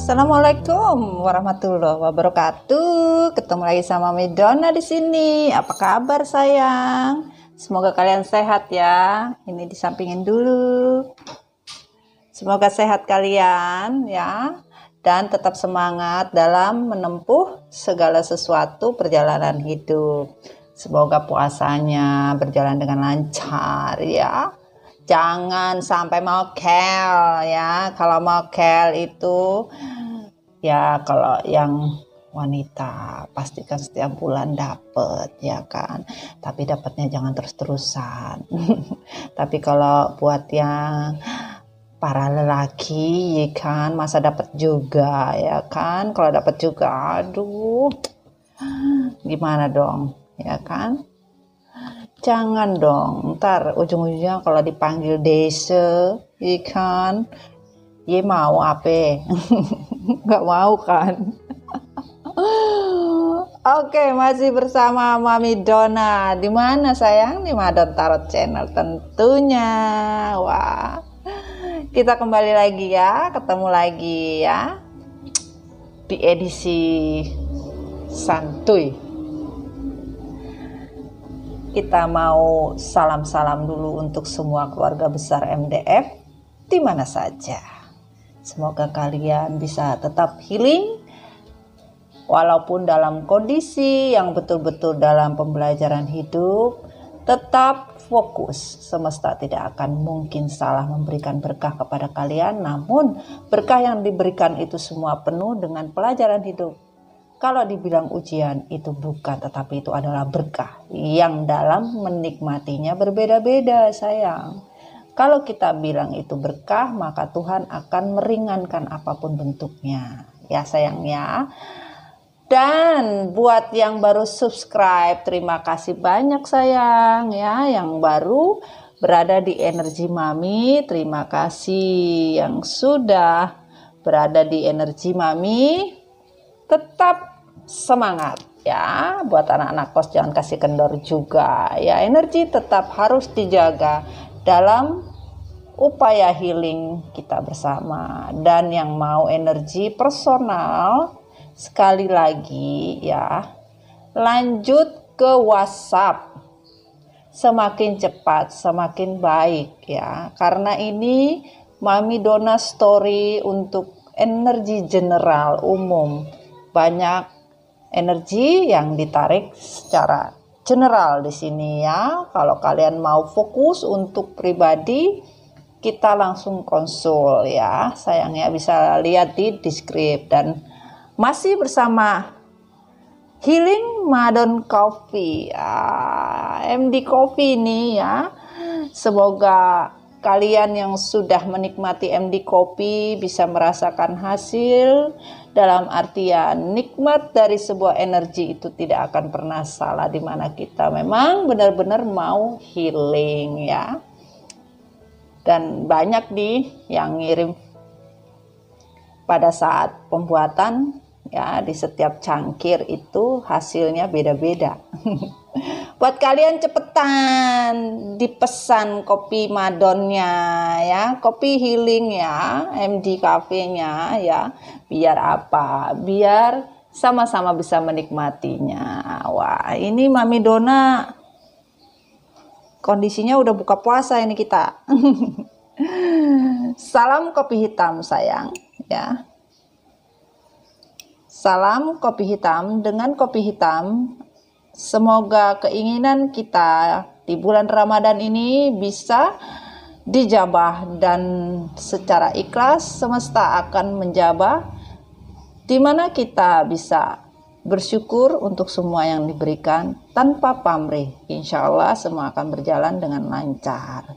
Assalamualaikum warahmatullahi wabarakatuh. Ketemu lagi sama Midona di sini. Apa kabar sayang? Semoga kalian sehat ya. Ini disampingin dulu. Semoga sehat kalian ya. Dan tetap semangat dalam menempuh segala sesuatu perjalanan hidup. Semoga puasanya berjalan dengan lancar ya. Jangan sampai mokel ya. Kalau mokel itu ya, kalau yang wanita pastikan setiap bulan dapet ya kan. Tapi dapatnya jangan terus-terusan. Tapi kalau buat yang para lelaki ya kan, masa dapat juga ya kan. Kalau dapat juga aduh gimana dong ya kan. Jangan dong, ntar ujung-ujungnya kalau dipanggil desa, ikan, ye mau apa? Nggak mau kan? Oke, masih bersama Mami Dona. Di mana sayang? Di Madon Tarot Channel tentunya. Wah, kita kembali lagi ya, ketemu lagi ya di edisi santuy. Kita mau salam-salam dulu untuk semua keluarga besar MDF di mana saja. Semoga kalian bisa tetap healing walaupun dalam kondisi yang betul-betul dalam pembelajaran hidup. Tetap fokus. Semesta tidak akan mungkin salah memberikan berkah kepada kalian, namun berkah yang diberikan itu semua penuh dengan pelajaran hidup. Kalau dibilang ujian itu bukan, tetapi itu adalah berkah yang dalam menikmatinya berbeda-beda sayang. Kalau kita bilang itu berkah, maka Tuhan akan meringankan apapun bentuknya ya sayang ya. Dan buat yang baru subscribe, terima kasih banyak sayang ya. Yang baru berada di energi Mami, terima kasih. Yang sudah berada di energi Mami, tetap semangat ya. Buat anak-anak kos jangan kasih kendor juga ya. Energi tetap harus dijaga dalam upaya healing kita bersama. Dan yang mau energi personal, sekali lagi ya, lanjut ke WhatsApp. Semakin cepat semakin baik ya. Karena ini Mami Dona story untuk energi general umum. Banyak energi yang ditarik secara general di sini ya. Kalau kalian mau fokus untuk pribadi, kita langsung konsul ya. Sayangnya bisa lihat di deskripsi. Dan masih bersama Healing Madon Coffee, MD Coffee ini ya. Semoga kalian yang sudah menikmati MD Kopi bisa merasakan hasil, dalam artian nikmat dari sebuah energi itu tidak akan pernah salah, di mana kita memang benar-benar mau healing ya. Dan banyak yang ngirim pada saat pembuatan ya, di setiap cangkir itu hasilnya beda-beda. Buat kalian cepetan dipesan kopi Madonnya ya, kopi healing ya, MD Cafe-nya ya. Biar apa? Biar sama-sama bisa menikmatinya. Wah, ini Mami Dona kondisinya udah buka puasa ini kita. Salam kopi hitam sayang ya. Salam kopi hitam. Dengan kopi hitam, semoga keinginan kita di bulan Ramadan ini bisa dijabah, dan secara ikhlas semesta akan menjabah, di mana kita bisa bersyukur untuk semua yang diberikan tanpa pamrih. Insya Allah semua akan berjalan dengan lancar,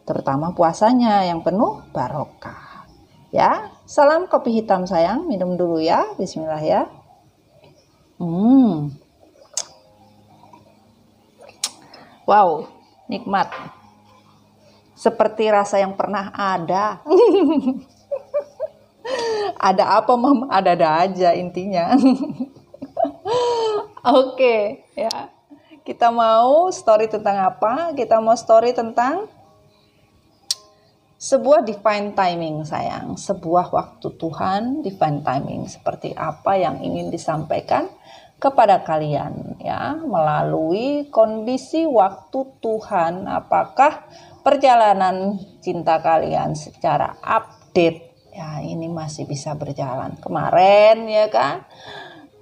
terutama puasanya yang penuh barokah ya. Salam kopi hitam sayang, minum dulu ya. Bismillah ya. Wow, nikmat. Seperti rasa yang pernah ada. Ada apa, Mam? Ada aja intinya. Oke, ya. Kita mau story tentang apa? Kita mau story tentang sebuah divine timing sayang, sebuah waktu Tuhan, divine timing seperti apa yang ingin disampaikan kepada kalian ya melalui kondisi waktu Tuhan. Apakah perjalanan cinta kalian secara update ya ini masih bisa berjalan? Kemarin ya kan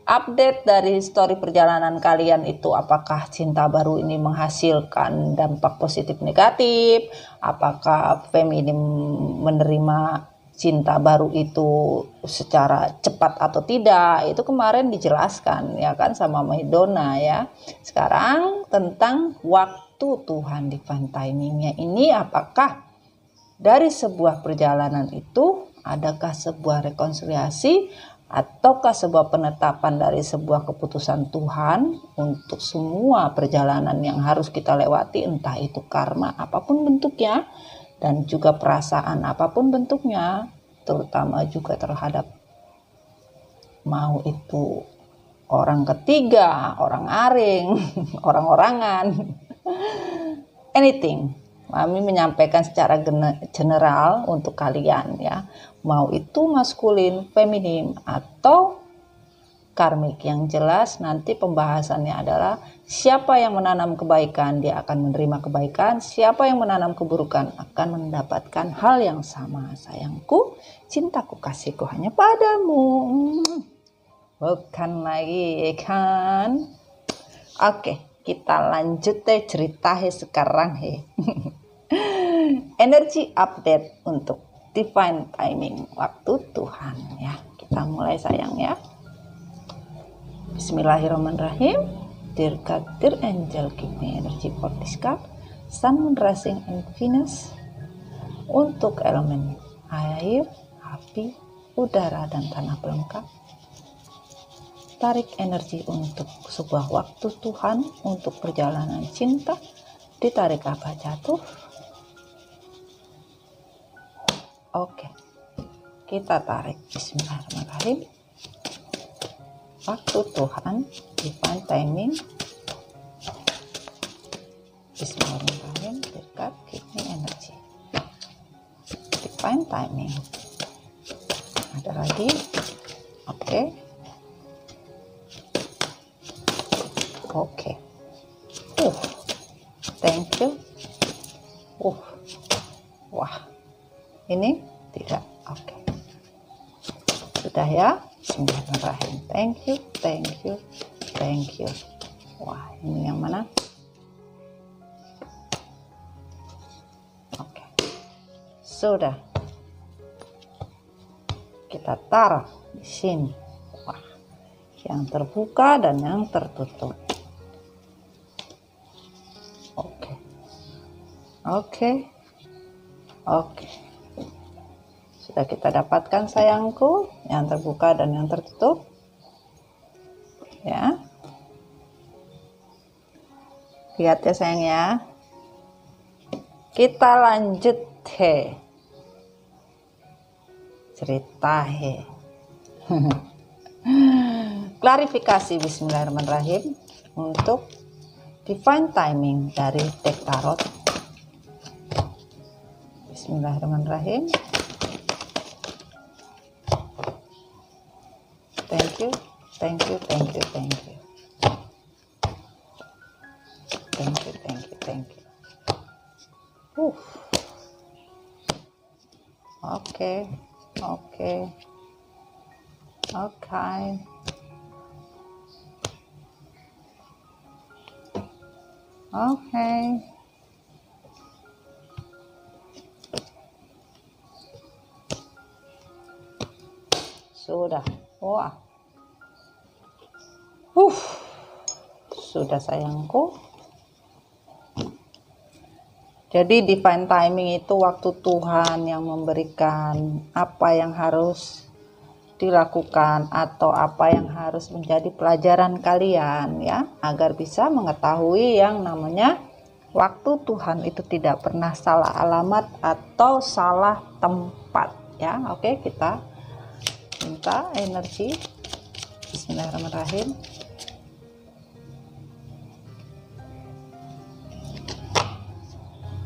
update dari story perjalanan kalian itu, apakah cinta baru ini menghasilkan dampak positif negatif, apakah feminim menerima cinta baru itu secara cepat atau tidak, itu kemarin dijelaskan ya kan sama Maidona ya. Sekarang tentang waktu Tuhan divine timingnya ini, apakah dari sebuah perjalanan itu adakah sebuah rekonsiliasi ataukah sebuah penetapan dari sebuah keputusan Tuhan untuk semua perjalanan yang harus kita lewati, entah itu karma apapun bentuknya dan juga perasaan apapun bentuknya, terutama juga terhadap mau itu orang ketiga, orang aring, orang-orangan, anything. Kami menyampaikan secara general untuk kalian ya, mau itu maskulin, feminim atau karmik. Yang jelas nanti pembahasannya adalah siapa yang menanam kebaikan dia akan menerima kebaikan, siapa yang menanam keburukan akan mendapatkan hal yang sama. Sayangku, cintaku, kasihku hanya padamu, bukan lagi kan. Oke, kita lanjut deh cerita sekarang energi update untuk divine timing waktu Tuhan ya. Kita mulai sayang ya. Bismillahirrahmanirrahim. Dear God, dear angel, give me energy for this cup. Sun, Moon, Rising, and Venus. Untuk elemen air, api, udara, dan tanah pelengkap. Tarik energi untuk sebuah waktu Tuhan untuk perjalanan cinta. Ditarik apa jatuh. Oke, kita tarik. Bismillahirrahmanirrahim. Waktu Tuhan, divine timing. Bismillahirrahmanirrahim. Dekat, give me energy. Divine timing. Ada lagi. Oke. Oke. Thank you. Wah. Ini tidak. Oke. Sudah ya. Bismillahirrahmanirrahim. Thank you. Thank you. Wah, ini yang mana? Oke. Sudah. Kita taruh di sini. Wah. Yang terbuka dan yang tertutup. Oke. Sudah kita dapatkan sayangku, yang terbuka dan yang tertutup. Ya. Lihat ya sayang ya. Kita lanjut cerita klarifikasi bismillahirrahmanirrahim untuk divine timing dari deck tarot. Bismillahirrahmanirrahim. Thank you. Okay. Sudah. Wah. Sudah sayangku. Jadi divine timing itu waktu Tuhan yang memberikan apa yang harus dilakukan atau apa yang harus menjadi pelajaran kalian ya, agar bisa mengetahui yang namanya waktu Tuhan itu tidak pernah salah alamat atau salah tempat ya. Oke, kita minta energi. Bismillahirrahmanirrahim.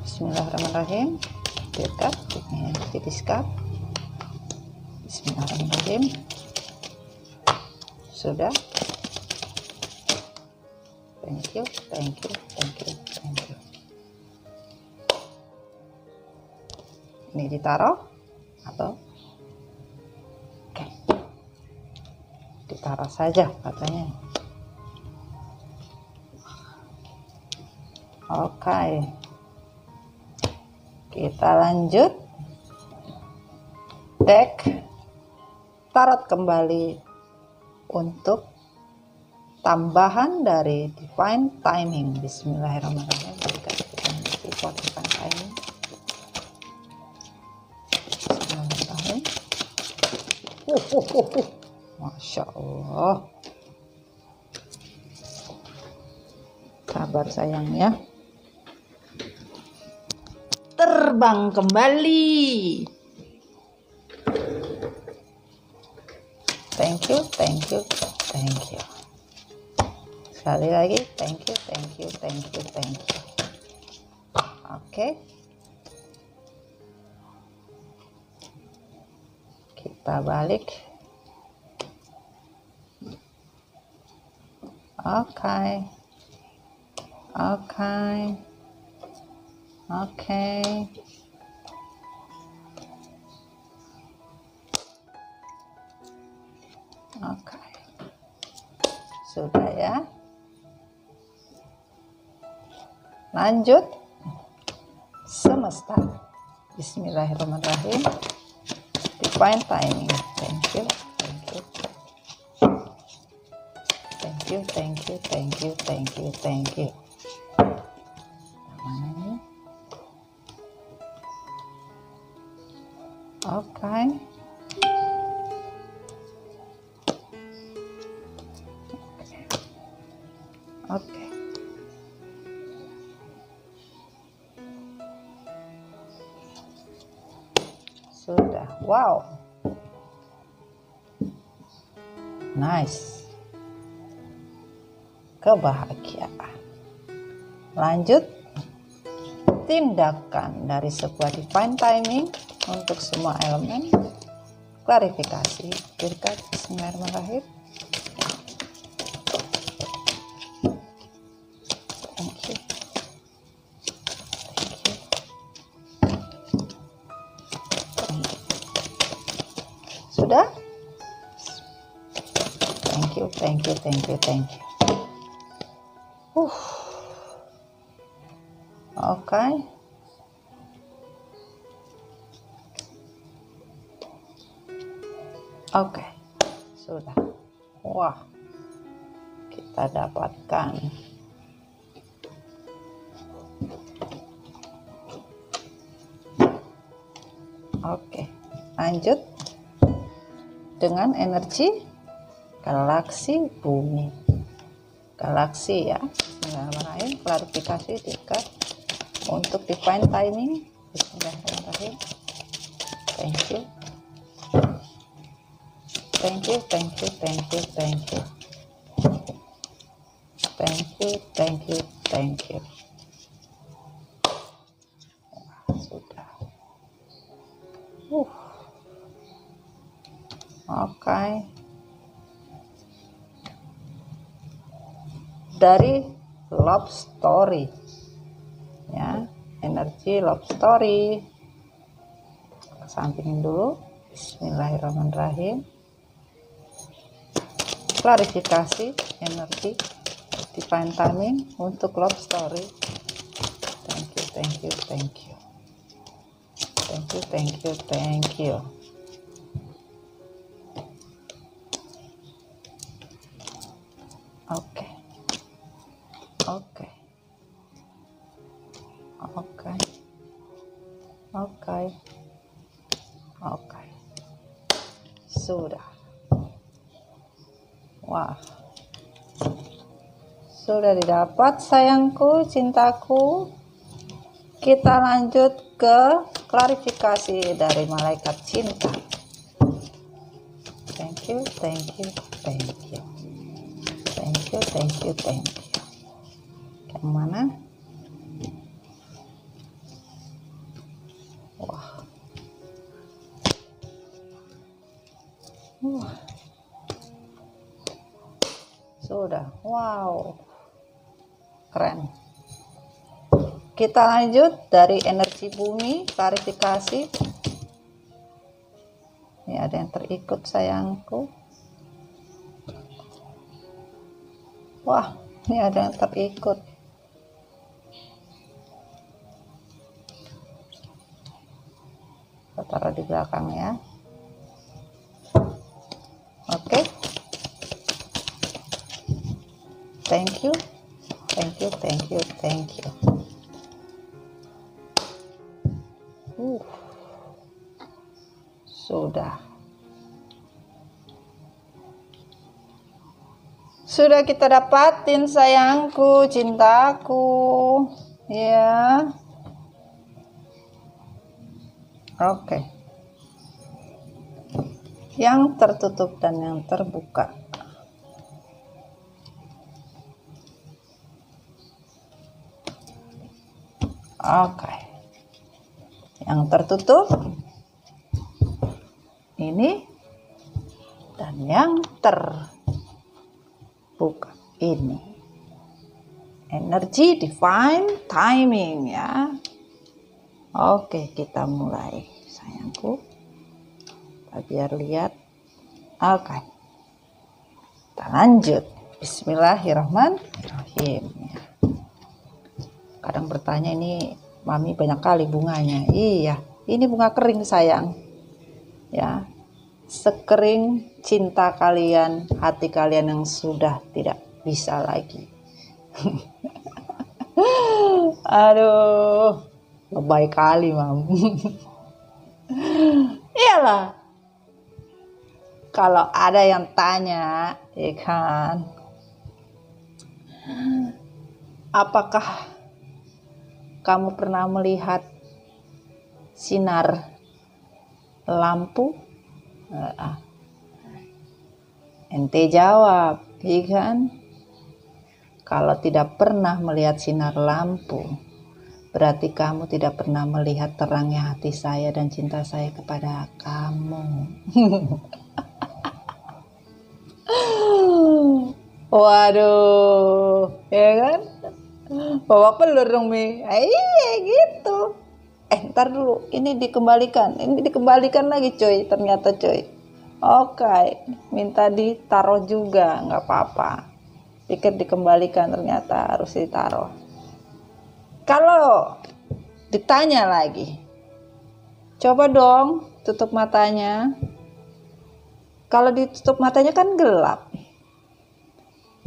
Bismillahirrahmanirrahim. Dirkat, ini tipiskan. Bismillahirrahmanirrahim. Sudah. Thank you. Ini ditaruh atau oke, ditaruh saja katanya. Oke, kita lanjut. Deck tarot kembali untuk tambahan dari Divine Timing. Bismillahirrahmanirrahim. Divine Timing. Bismillahirrahmanirrahim. Masya Allah. Sabar sayangnya. Terbang kembali. Thank you. Sekali lagi, thank you. Oke. Kita balik. Oke. Sudah ya. Lanjut. Semesta. Bismillahirrahmanirrahim. Divine Timing. Thank you. Mana ini? Oke. Sudah. Wow. Nice. Kebahagiaan. Lanjut. Tindakan dari sebuah Divine Timing untuk semua elemen. Klarifikasi. Dirkat. Bismillahirrahmanirrahim. Sudah? Thank you. Oke. Sudah. Wah, kita dapatkan lanjut dengan energi galaksi bumi. Galaksi ya. Bismillahirrahmanirrahim. Klarifikasi tingkat untuk Divine Timing. Bismillahirrahmanirrahim. Thank you. Sudah. Dari Love Story ya, energi Love Story. Sampingin dulu. Bismillahirrahmanirrahim. Klarifikasi energi Divine Timing untuk Love Story. Thank you. Oke. Sudah. Wah. Sudah didapat sayangku, cintaku. Kita lanjut ke klarifikasi dari malaikat cinta. Thank you. Yang mana? Wah. Sudah. Wow. Keren. Kita lanjut dari energi bumi, klarifikasi. Ini ada yang terikut sayangku. Wah, ini ada yang terikut. Kita taruh di belakang ya. Oke. Thank you. Thank you, thank you, thank you. Sudah kita dapatin sayangku, cintaku. Ya. Oke. Yang tertutup dan yang terbuka. Oke. Yang tertutup ini dan yang terbuka ini. Energi divine timing ya. Oke, kita mulai sayangku. Kita biar lihat. Oke. Kita lanjut. Bismillahirrahmanirrahim. Kadang bertanya, ini mami banyak kali bunganya. Iya, ini bunga kering sayang. Ya. Sekering cinta kalian, hati kalian yang sudah tidak bisa lagi. Aduh, lebay kali mam. Iyalah, kalau ada yang tanya, ya kan, apakah kamu pernah melihat sinar lampu? Ente jawab, ya kan? Kalau tidak pernah melihat sinar lampu, berarti kamu tidak pernah melihat terangnya hati saya dan cinta saya kepada kamu. Waduh, ya kan? Bawa pelur dong Mi. Iya gitu. Ntar dulu, ini dikembalikan lagi coy, ternyata coy. Oke, minta ditaruh juga, nggak apa-apa. Pikir dikembalikan, ternyata harus ditaruh. Kalau ditanya lagi, coba dong tutup matanya. Kalau ditutup matanya kan gelap.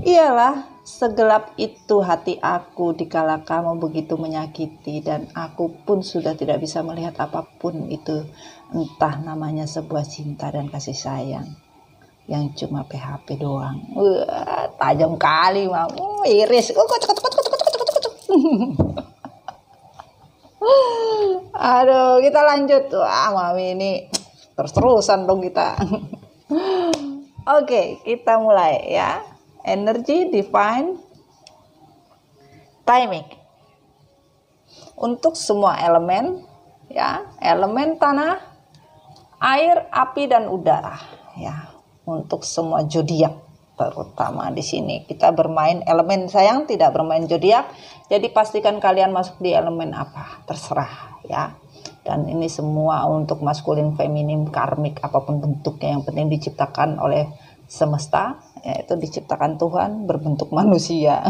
Iyalah, segelap itu hati aku dikala kamu begitu menyakiti, dan aku pun sudah tidak bisa melihat apapun itu, entah namanya sebuah cinta dan kasih sayang yang cuma PHP doang. Tajam kali mam, iris. Aduh, kita lanjut. Wah mami ini terus-terusan dong kita. Oke, kita mulai ya. Energi divine timing untuk semua elemen ya, elemen tanah, air, api dan udara ya, untuk semua zodiak. Terutama di sini kita bermain elemen sayang, tidak bermain zodiak. Jadi pastikan kalian masuk di elemen apa, terserah ya. Dan ini semua untuk maskulin, feminim, karmik, apapun bentuknya, yang penting diciptakan oleh semesta, yaitu diciptakan Tuhan berbentuk manusia.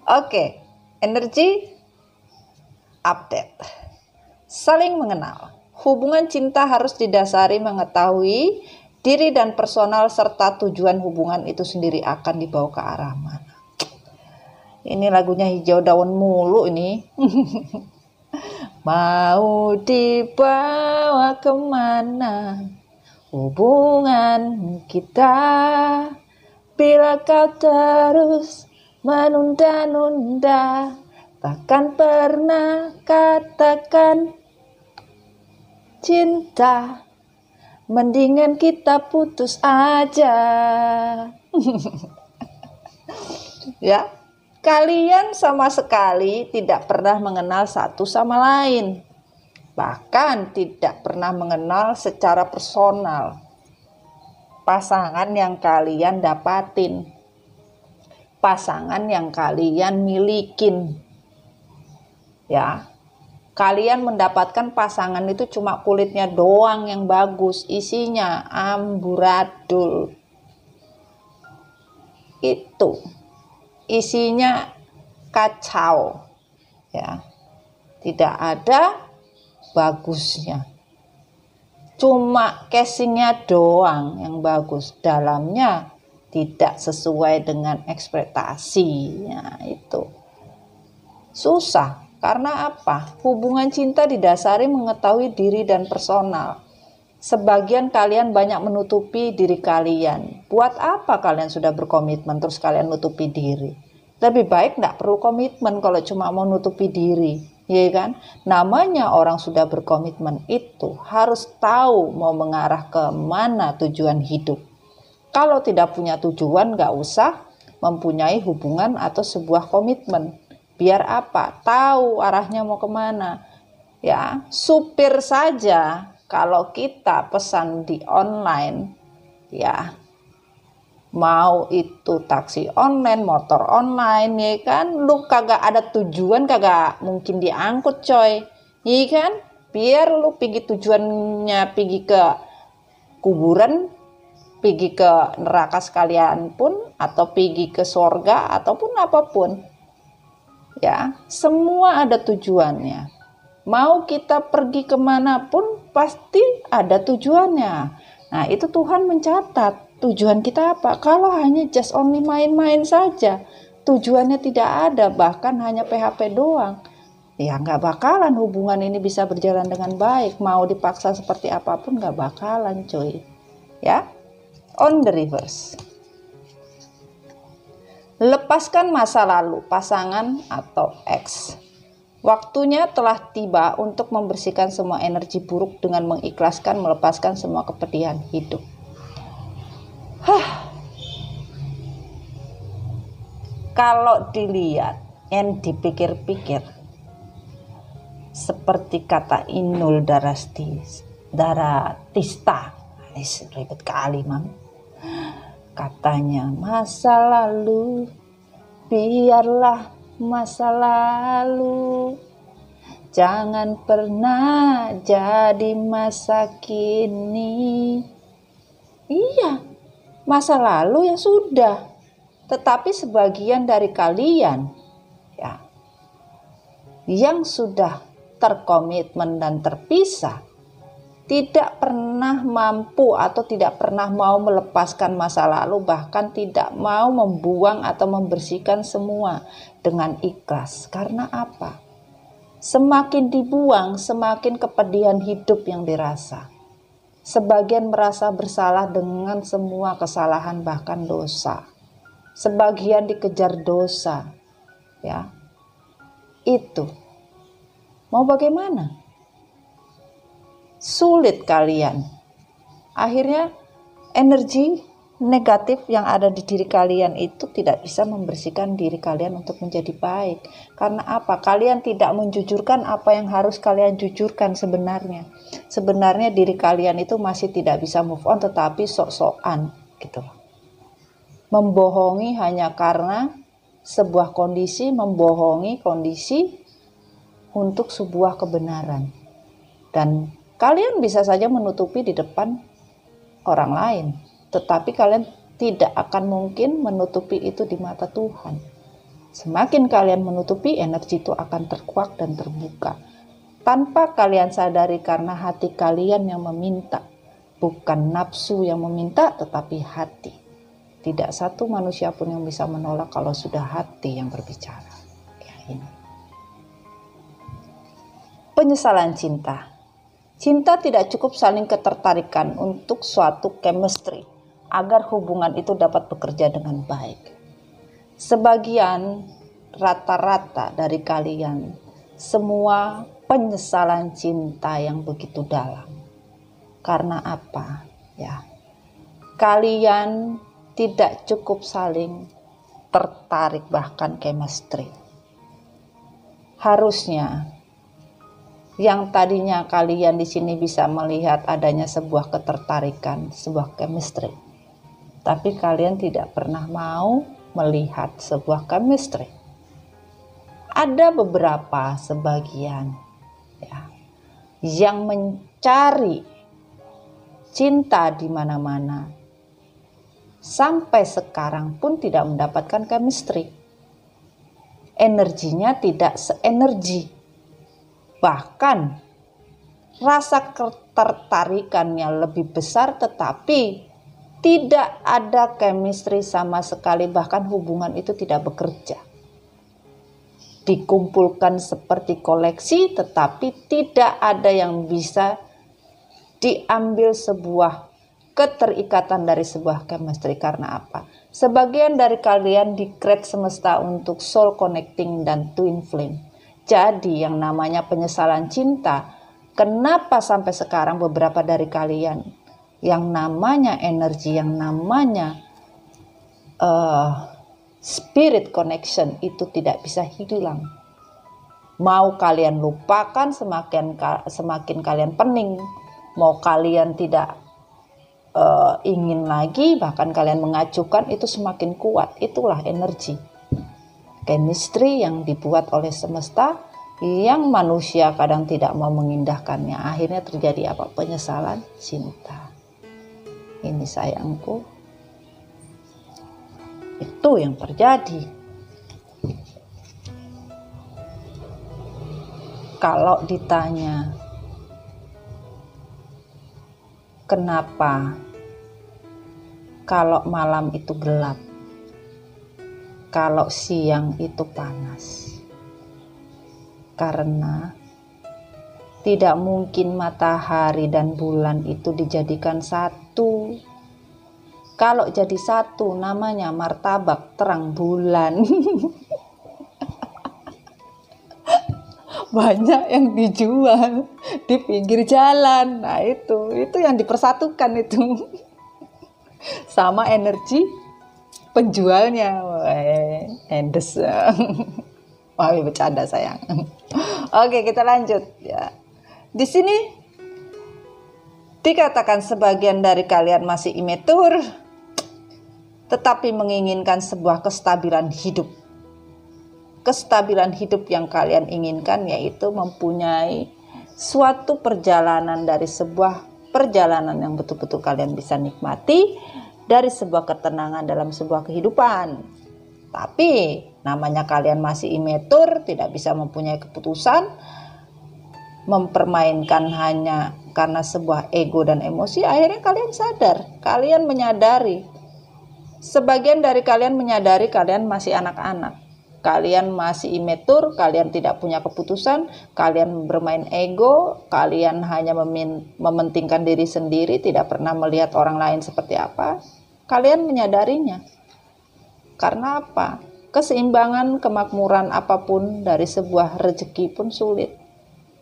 Oke, energi update. Saling mengenal. Hubungan cinta harus didasari mengetahui diri dan personal, serta tujuan hubungan itu sendiri akan dibawa ke arah mana. Ini lagunya Hijau Daun mulu ini. Mau dibawa kemana hubungan kita, bila kau terus menunda-nunda, takkan pernah katakan cinta, mendingan kita putus aja. Ya, kalian sama sekali tidak pernah mengenal satu sama lain, bahkan tidak pernah mengenal secara personal. pasangan yang kalian dapatin, pasangan yang kalian milikin. Ya, kalian mendapatkan pasangan itu cuma kulitnya doang yang bagus, isinya amburadul. Itu isinya kacau, ya, tidak ada bagusnya, cuma casingnya doang yang bagus, dalamnya tidak sesuai dengan ekspektasinya. Itu susah. Karena apa? Hubungan cinta didasari mengetahui diri dan personal. Sebagian kalian banyak menutupi diri kalian. Buat apa kalian sudah berkomitmen terus kalian nutupi diri? Lebih baik nggak perlu komitmen kalau cuma mau nutupi diri, ya kan? Namanya orang sudah berkomitmen itu harus tahu mau mengarah ke mana tujuan hidup. Kalau tidak punya tujuan, nggak usah mempunyai hubungan atau sebuah komitmen. Biar apa? Tahu arahnya mau kemana. Ya, supir saja kalau kita pesan di online, ya, mau itu taksi online, motor online, ya kan, lu kagak ada tujuan, kagak mungkin diangkut coy, ya kan. Biar lu pergi tujuannya pergi ke kuburan, pergi ke neraka sekalian pun, atau pergi ke surga ataupun apapun, ya, semua ada tujuannya. Mau kita pergi kemanapun pasti ada tujuannya. Nah, itu Tuhan mencatat tujuan kita apa. Kalau hanya just only main-main saja, tujuannya tidak ada, bahkan hanya PHP doang, ya nggak bakalan hubungan ini bisa berjalan dengan baik. Mau dipaksa seperti apapun nggak bakalan cuy. Ya, on the reverse. Lepaskan masa lalu, pasangan atau ex. Waktunya telah tiba untuk membersihkan semua energi buruk dengan mengikhlaskan, melepaskan semua kepedihan hidup. Kalau dilihat dan dipikir-pikir, seperti kata Inul Daratista, ribet kali mam. Katanya, masa lalu biarlah masa lalu, jangan pernah jadi masa kini. Iya, masa lalu ya sudah. Tetapi sebagian dari kalian, ya, yang sudah terkomitmen dan terpisah, tidak pernah mampu atau tidak pernah mau melepaskan masa lalu, bahkan tidak mau membuang atau membersihkan semua dengan ikhlas. Karena apa? Semakin dibuang, semakin kepedihan hidup yang dirasa. Sebagian merasa bersalah dengan semua kesalahan bahkan dosa. Sebagian dikejar dosa. Ya. Itu. Mau bagaimana? Sulit kalian. Akhirnya energi negatif yang ada di diri kalian itu tidak bisa membersihkan diri kalian untuk menjadi baik. Karena apa? Kalian tidak menjujurkan apa yang harus kalian jujurkan sebenarnya. Sebenarnya diri kalian itu masih tidak bisa move on, tetapi sok-sokan gitu. Membohongi hanya karena sebuah kondisi, membohongi kondisi untuk sebuah kebenaran. Dan kalian bisa saja menutupi di depan orang lain, tetapi kalian tidak akan mungkin menutupi itu di mata Tuhan. Semakin kalian menutupi, energi itu akan terkuak dan terbuka. Tanpa kalian sadari, karena hati kalian yang meminta. Bukan nafsu yang meminta, tetapi hati. Tidak satu manusia pun yang bisa menolak kalau sudah hati yang berbicara. Ya, ini. Penyesalan cinta. Cinta tidak cukup saling ketertarikan untuk suatu chemistry agar hubungan itu dapat bekerja dengan baik. Sebagian rata-rata dari kalian semua penyesalan cinta yang begitu dalam. Karena apa? Ya. Kalian tidak cukup saling tertarik, bahkan chemistry. Harusnya yang tadinya kalian di sini bisa melihat adanya sebuah ketertarikan, sebuah chemistry, tapi kalian tidak pernah mau melihat sebuah chemistry. Ada beberapa sebagian ya, yang mencari cinta di mana-mana, sampai sekarang pun tidak mendapatkan chemistry. Energinya tidak seenergi, bahkan rasa ketertarikannya lebih besar, tetapi tidak ada chemistry sama sekali, bahkan hubungan itu tidak bekerja. Dikumpulkan seperti koleksi, tetapi tidak ada yang bisa diambil sebuah keterikatan dari sebuah chemistry. Karena apa? Sebagian dari kalian di-create semesta untuk soul connecting dan twin flame. Jadi yang namanya penyesalan cinta, kenapa sampai sekarang beberapa dari kalian yang namanya energi, yang namanya spirit connection itu tidak bisa hilang. Mau kalian lupakan, semakin kalian pening. Mau kalian tidak ingin lagi, bahkan kalian mengacuhkan, itu semakin kuat. Itulah energi chemistry yang dibuat oleh semesta, yang manusia kadang tidak mau mengindahkannya. Akhirnya terjadi apa? Penyesalan cinta. Ini sayangku, itu yang terjadi. Kalau ditanya kenapa kalau malam itu gelap, kalau siang itu panas, karena tidak mungkin matahari dan bulan itu dijadikan satu. Kalau jadi satu, namanya martabak terang bulan. Banyak yang dijual di pinggir jalan. Nah itu yang dipersatukan itu. Sama energi penjualnya. Endes. Wah, bercanda sayang. Oke, kita lanjut ya. Di sini dikatakan sebagian dari kalian masih immature, tetapi menginginkan sebuah kestabilan hidup. Kestabilan hidup yang kalian inginkan yaitu mempunyai suatu perjalanan, dari sebuah perjalanan yang betul-betul kalian bisa nikmati, dari sebuah ketenangan dalam sebuah kehidupan. Tapi namanya kalian masih immature, tidak bisa mempunyai keputusan, mempermainkan hanya karena sebuah ego dan emosi. Akhirnya kalian sadar, kalian menyadari, sebagian dari kalian menyadari kalian masih anak-anak. Kalian masih immature, kalian tidak punya keputusan, kalian bermain ego, kalian hanya mementingkan diri sendiri, tidak pernah melihat orang lain seperti apa. Kalian menyadarinya. Karena apa? Keseimbangan, kemakmuran apapun dari sebuah rezeki pun sulit.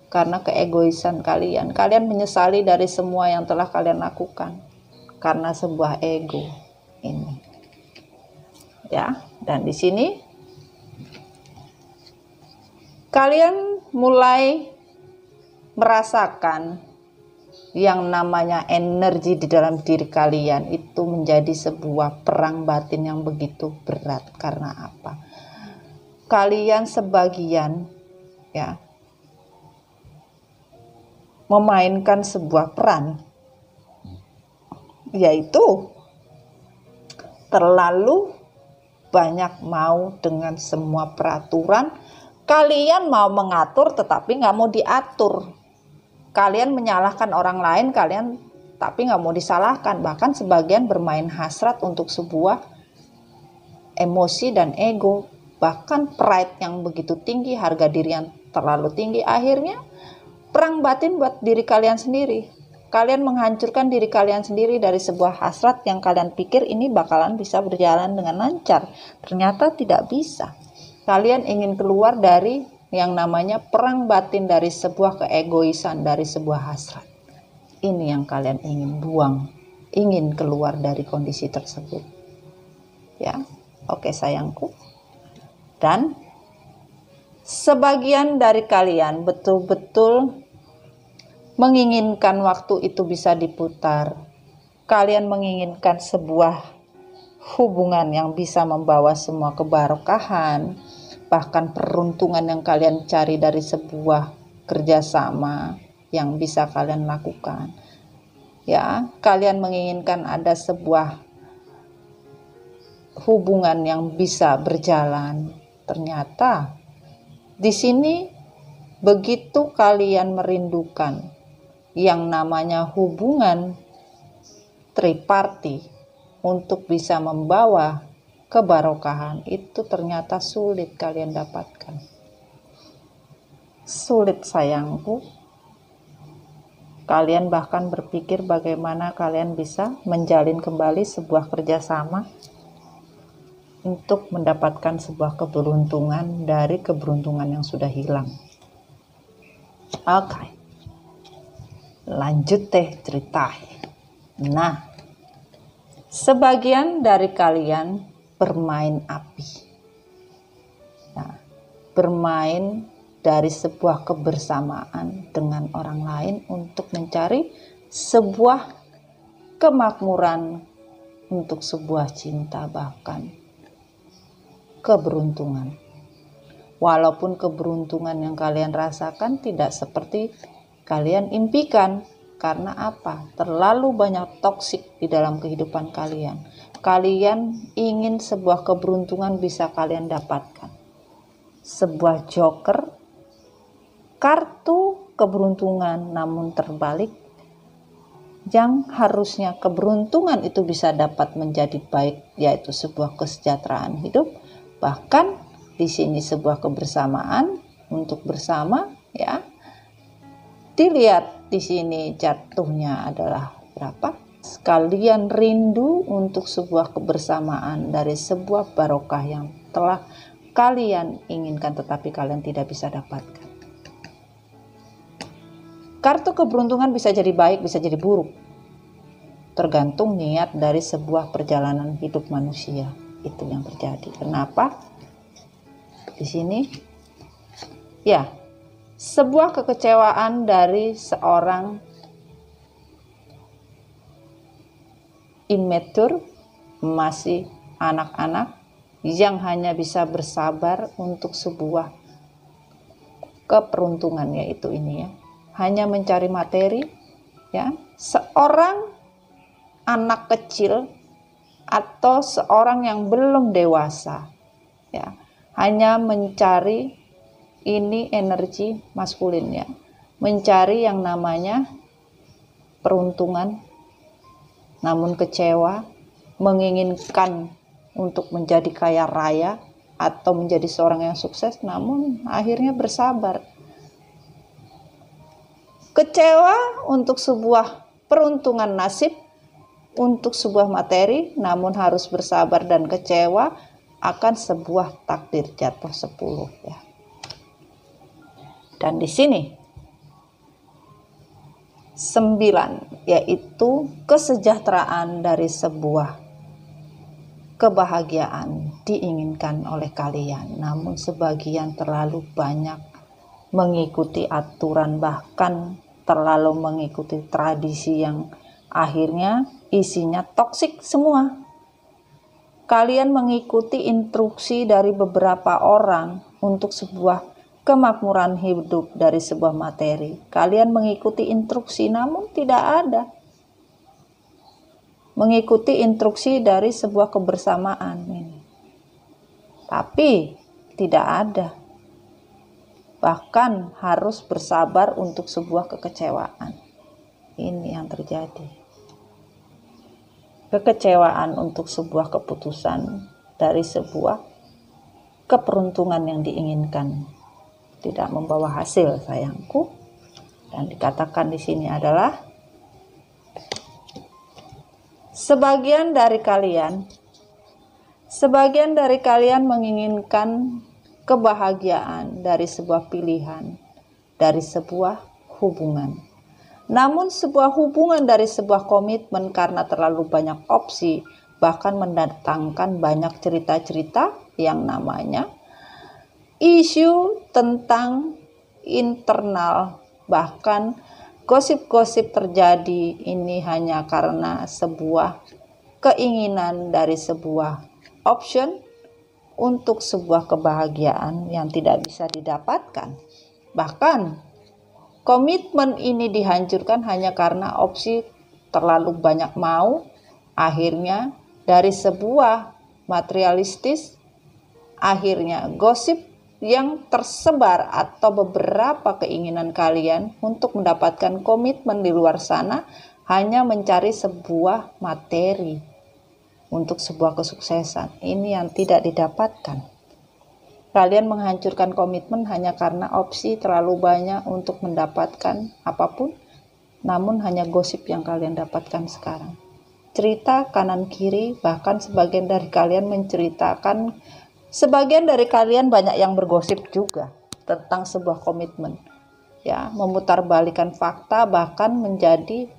Karena keegoisan kalian. Kalian menyesali dari semua yang telah kalian lakukan. Karena sebuah ego ini. Ya, dan di sini kalian mulai merasakan yang namanya energi di dalam diri kalian itu menjadi sebuah perang batin yang begitu berat. Karena apa? Kalian sebagian ya memainkan sebuah peran, yaitu terlalu banyak mau dengan semua peraturan. Kalian mau mengatur tetapi nggak mau diatur. Kalian menyalahkan orang lain, kalian tapi nggak mau disalahkan. Bahkan sebagian bermain hasrat untuk sebuah emosi dan ego. Bahkan pride yang begitu tinggi, harga diri yang terlalu tinggi. Akhirnya perang batin buat diri kalian sendiri. Kalian menghancurkan diri kalian sendiri dari sebuah hasrat yang kalian pikir ini bakalan bisa berjalan dengan lancar. Ternyata tidak bisa. Kalian ingin keluar dari yang namanya perang batin, dari sebuah keegoisan, dari sebuah hasrat. Ini yang kalian ingin buang, ingin keluar dari kondisi tersebut. Ya, oke sayangku. Dan sebagian dari kalian betul-betul menginginkan waktu itu bisa diputar. Kalian menginginkan sebuah hubungan yang bisa membawa semua keberkahan, bahkan peruntungan yang kalian cari dari sebuah kerjasama yang bisa kalian lakukan. Ya, kalian menginginkan ada sebuah hubungan yang bisa berjalan. Ternyata di sini begitu kalian merindukan yang namanya hubungan triparti untuk bisa membawa keberkahan, itu ternyata sulit kalian dapatkan. Sulit sayangku. Kalian bahkan berpikir bagaimana kalian bisa menjalin kembali sebuah kerjasama untuk mendapatkan sebuah keberuntungan dari keberuntungan yang sudah hilang. Oke, lanjut cerita. Nah, sebagian dari kalian bermain api. Nah, bermain dari sebuah kebersamaan dengan orang lain untuk mencari sebuah kemakmuran, untuk sebuah cinta, bahkan keberuntungan. Walaupun keberuntungan yang kalian rasakan tidak seperti kalian impikan. Karena apa? Terlalu banyak toksik di dalam kehidupan kalian. Kalian ingin sebuah keberuntungan bisa kalian dapatkan. Sebuah joker, kartu keberuntungan, namun terbalik. Yang harusnya keberuntungan itu bisa dapat menjadi baik, yaitu sebuah kesejahteraan hidup. Bahkan di sini sebuah kebersamaan untuk bersama, ya. Dilihat di sini jatuhnya adalah berapa? Kalian rindu untuk sebuah kebersamaan dari sebuah barokah yang telah kalian inginkan tetapi kalian tidak bisa dapatkan. Kartu keberuntungan bisa jadi baik, bisa jadi buruk. Tergantung niat dari sebuah perjalanan hidup manusia. Itu yang terjadi. Kenapa? Di sini, ya, sebuah kekecewaan dari seorang immature, masih anak-anak yang hanya bisa bersabar untuk sebuah keberuntungan, yaitu ini ya. Hanya mencari materi, ya. Seorang anak kecil atau seorang yang belum dewasa, ya, hanya mencari ini energi maskulin, ya, mencari yang namanya peruntungan, namun kecewa, menginginkan untuk menjadi kaya raya atau menjadi seorang yang sukses, namun akhirnya bersabar. Kecewa untuk sebuah peruntungan nasib, untuk sebuah materi, namun harus bersabar dan kecewa akan sebuah takdir jatuh 10, ya. Dan di sini 9, yaitu kesejahteraan dari sebuah kebahagiaan diinginkan oleh kalian, namun sebagian terlalu banyak mengikuti aturan, bahkan terlalu mengikuti tradisi yang akhirnya isinya toksik semua. Kalian mengikuti instruksi dari beberapa orang untuk sebuah kemakmuran hidup dari sebuah materi. Kalian mengikuti instruksi namun tidak ada. Mengikuti instruksi dari sebuah kebersamaan ini. Tapi tidak ada. Bahkan harus bersabar untuk sebuah kekecewaan. Ini yang terjadi. Kekecewaan untuk sebuah keputusan dari sebuah keberuntungan yang diinginkan tidak membawa hasil, sayangku. Dan dikatakan di sini adalah sebagian dari kalian menginginkan kebahagiaan dari sebuah pilihan, dari sebuah hubungan. Namun sebuah hubungan dari sebuah komitmen karena terlalu banyak opsi, bahkan mendatangkan banyak cerita-cerita yang namanya isu tentang internal, bahkan gosip-gosip terjadi ini hanya karena sebuah keinginan dari sebuah option untuk sebuah kebahagiaan yang tidak bisa didapatkan. Bahkan komitmen ini dihancurkan hanya karena opsi terlalu banyak mau. Akhirnya dari sebuah materialistis, akhirnya gosip yang tersebar atau beberapa keinginan kalian untuk mendapatkan komitmen di luar sana hanya mencari sebuah materi untuk sebuah kesuksesan. Ini yang tidak didapatkan. Kalian menghancurkan komitmen hanya karena opsi terlalu banyak untuk mendapatkan apapun, namun hanya gosip yang kalian dapatkan sekarang. Cerita kanan kiri, bahkan sebagian dari kalian menceritakan, sebagian dari kalian banyak yang bergosip juga tentang sebuah komitmen. Ya, memutarbalikan fakta, bahkan menjadi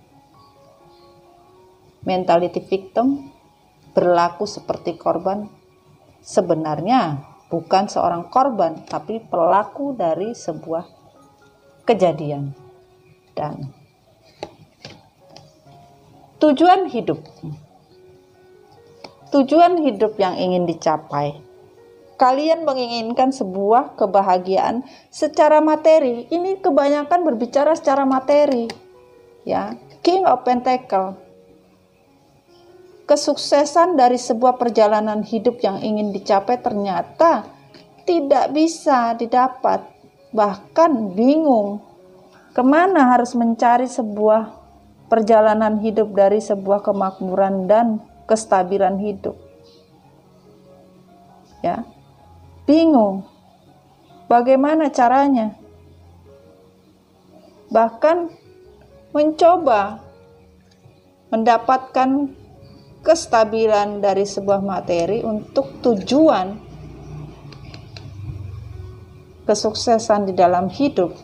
mentality victim, berlaku seperti korban. Sebenarnya bukan seorang korban, tapi pelaku dari sebuah kejadian. Dan tujuan hidup yang ingin dicapai, kalian menginginkan sebuah kebahagiaan secara materi. Ini kebanyakan berbicara secara materi, ya. King of Pentacle, kesuksesan dari sebuah perjalanan hidup yang ingin dicapai ternyata tidak bisa didapat. Bahkan bingung kemana harus mencari sebuah perjalanan hidup dari sebuah kemakmuran dan kestabilan hidup. Ya, bingung bagaimana caranya. Bahkan mencoba mendapatkan kestabilan dari sebuah materi untuk tujuan kesuksesan di dalam hidup,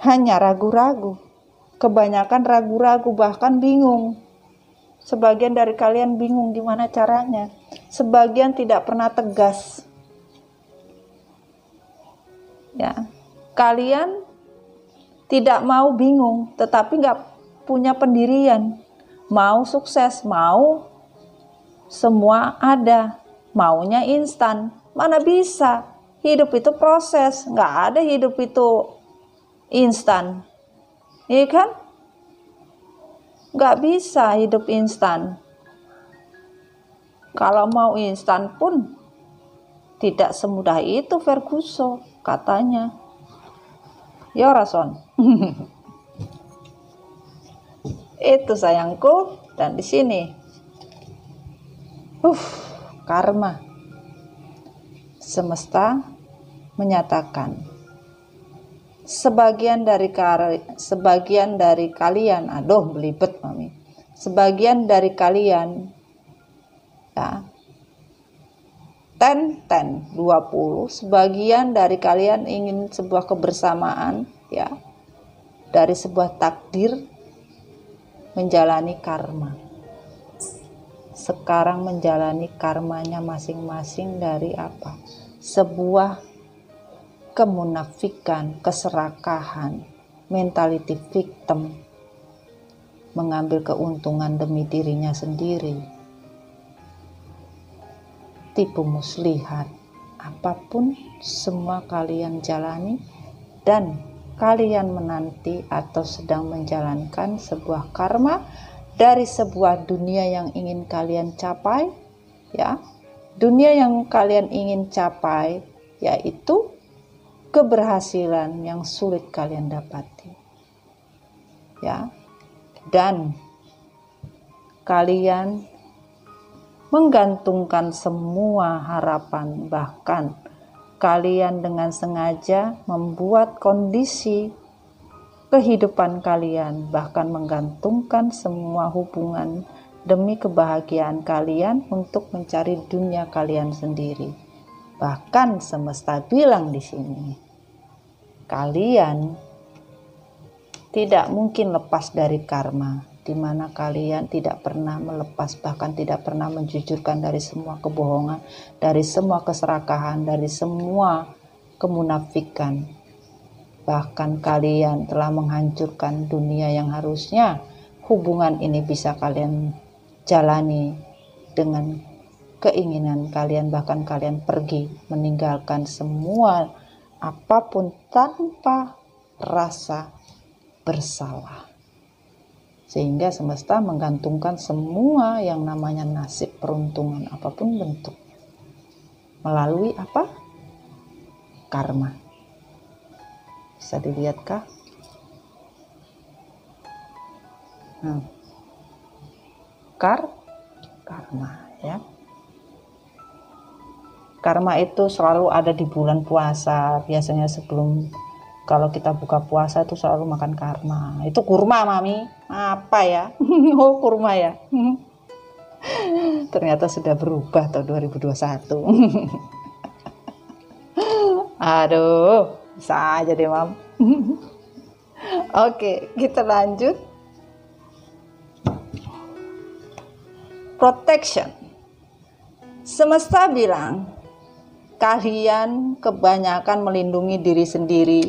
hanya ragu-ragu. Kebanyakan ragu-ragu, bahkan bingung. Sebagian dari kalian bingung gimana caranya. Sebagian tidak pernah tegas. Ya, kalian tidak mau bingung, tetapi nggak punya pendirian. Mau sukses, mau semua ada, maunya instan. Mana bisa? Hidup itu proses, nggak ada hidup itu instan. Iya kan? Nggak bisa hidup instan. Kalau mau instan pun tidak semudah itu, Ferguson katanya. Ya Rason. Itu sayangku. Dan di sini karma. Semesta menyatakan sebagian dari kalian, belibet mami. Sebagian dari kalian, ya, 20, sebagian dari kalian ingin sebuah kebersamaan, ya, dari sebuah takdir, menjalani karma. Sekarang menjalani karmanya masing-masing dari apa? Sebuah kemunafikan, keserakahan, mentality victim, mengambil keuntungan demi dirinya sendiri, tipu muslihat. Apapun semua kalian jalani, dan kalian menanti atau sedang menjalankan sebuah karma dari sebuah dunia yang ingin kalian capai, ya. Dunia yang kalian ingin capai yaitu keberhasilan yang sulit kalian dapati, ya. Dan kalian menggantungkan semua harapan, bahkan kalian dengan sengaja membuat kondisi kehidupan kalian, bahkan menggantungkan semua hubungan demi kebahagiaan kalian untuk mencari dunia kalian sendiri. Bahkan semesta bilang di sini, kalian tidak mungkin lepas dari karma, di mana kalian tidak pernah melepas, bahkan tidak pernah menjujurkan dari semua kebohongan, dari semua keserakahan, dari semua kemunafikan. Bahkan kalian telah menghancurkan dunia yang harusnya hubungan ini bisa kalian jalani dengan keinginan kalian, bahkan kalian pergi meninggalkan semua apapun tanpa rasa bersalah. Sehingga semesta menggantungkan semua yang namanya nasib, peruntungan apapun bentuk melalui apa? Karma. Bisa dilihatkah? Karma ya. Karma itu selalu ada di bulan puasa. Biasanya sebelum, kalau kita buka puasa itu selalu makan karma. Itu kurma, Mami. Apa ya? Oh, kurma ya. Ternyata sudah berubah tahun 2021. Aduh, bisa aja deh, Mam. Oke, kita lanjut. Protection. Semesta bilang, kalian kebanyakan melindungi diri sendiri.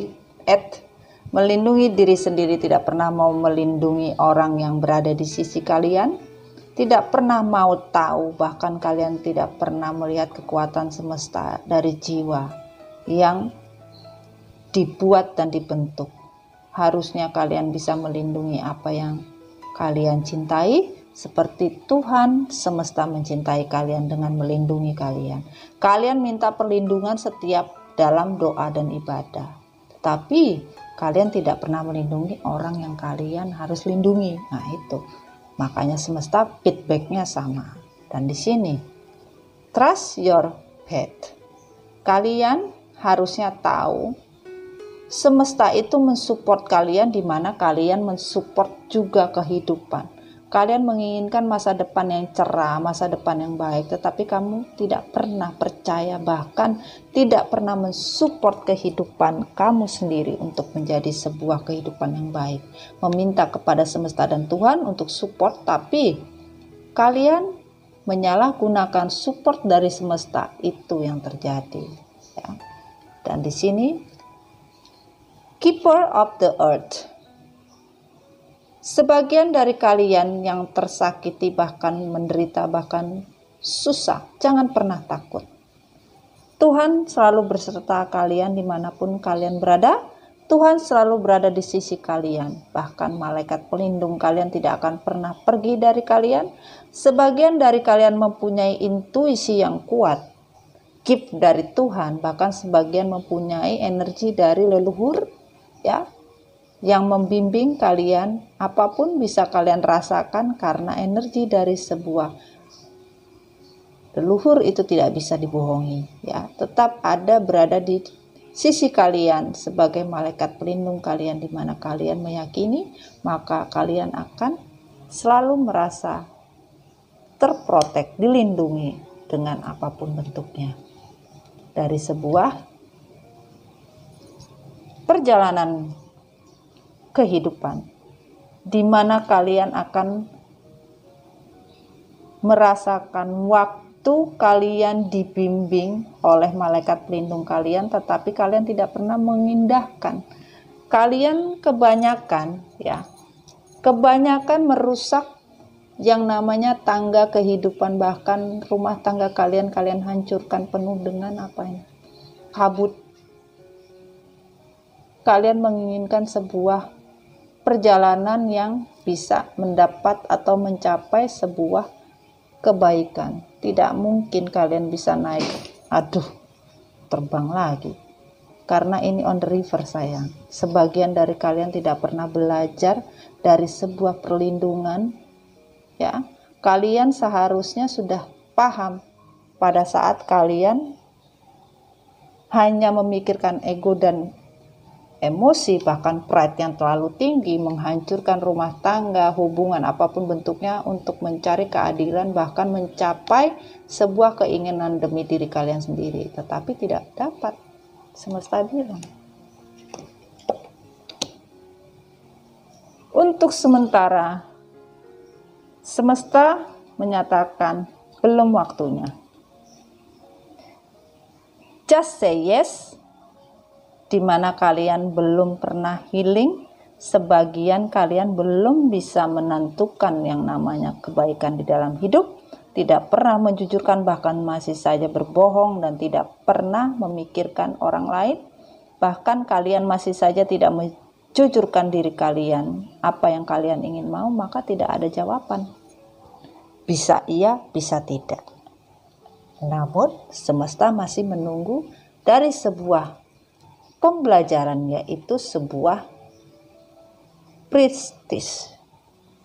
Melindungi diri sendiri, tidak pernah mau melindungi orang yang berada di sisi kalian. Tidak pernah mau tahu, bahkan kalian tidak pernah melihat kekuatan semesta dari jiwa yang dibuat dan dibentuk. Harusnya kalian bisa melindungi apa yang kalian cintai, seperti Tuhan semesta mencintai kalian dengan melindungi kalian. Kalian minta perlindungan setiap dalam doa dan ibadah, tapi kalian tidak pernah melindungi orang yang kalian harus lindungi. Nah itu, makanya semesta feedbacknya sama. Dan di sini, trust your path. Kalian harusnya tahu semesta itu mensupport kalian, di mana kalian mensupport juga kehidupan. Kalian menginginkan masa depan yang cerah, masa depan yang baik, tetapi kamu tidak pernah percaya, bahkan tidak pernah mensupport kehidupan kamu sendiri untuk menjadi sebuah kehidupan yang baik. Meminta kepada semesta dan Tuhan untuk support, tapi kalian menyalahgunakan support dari semesta. Itu yang terjadi. Ya. Dan di sini, Keeper of the Earth. Sebagian dari kalian yang tersakiti, bahkan menderita, bahkan susah, jangan pernah takut. Tuhan selalu berserta kalian dimanapun kalian berada. Tuhan selalu berada di sisi kalian. Bahkan malaikat pelindung kalian tidak akan pernah pergi dari kalian. Sebagian dari kalian mempunyai intuisi yang kuat, gift dari Tuhan. Bahkan sebagian mempunyai energi dari leluhur, ya, yang membimbing kalian. Apapun bisa kalian rasakan karena energi dari sebuah leluhur itu tidak bisa dibohongi, ya. Tetap ada, berada di sisi kalian sebagai malaikat pelindung kalian, di mana kalian meyakini, maka kalian akan selalu merasa terprotek, dilindungi dengan apapun bentuknya. Dari sebuah perjalanan kehidupan, di mana kalian akan merasakan waktu kalian dibimbing oleh malaikat pelindung kalian, tetapi kalian tidak pernah mengindahkan. Kalian kebanyakan merusak yang namanya tangga kehidupan, bahkan rumah tangga kalian hancurkan penuh dengan kabut. Kalian menginginkan sebuah perjalanan yang bisa mendapat atau mencapai sebuah kebaikan. Tidak mungkin kalian bisa naik, terbang lagi. Karena ini on the river, sayang. Sebagian dari kalian tidak pernah belajar dari sebuah perlindungan, ya. Kalian seharusnya sudah paham pada saat kalian hanya memikirkan ego dan emosi, bahkan pride yang terlalu tinggi, menghancurkan rumah tangga, hubungan apapun bentuknya untuk mencari keadilan, bahkan mencapai sebuah keinginan demi diri kalian sendiri, tetapi tidak dapat. Semesta bilang, untuk sementara, semesta menyatakan belum waktunya. Just say yes. Di mana kalian belum pernah healing, sebagian kalian belum bisa menentukan yang namanya kebaikan di dalam hidup, tidak pernah menjujurkan, bahkan masih saja berbohong dan tidak pernah memikirkan orang lain. Bahkan kalian masih saja tidak menjujurkan diri kalian, apa yang kalian ingin mau, maka tidak ada jawaban. Bisa iya, bisa tidak. Namun semesta masih menunggu dari sebuah pembelajaran, yaitu sebuah prestis,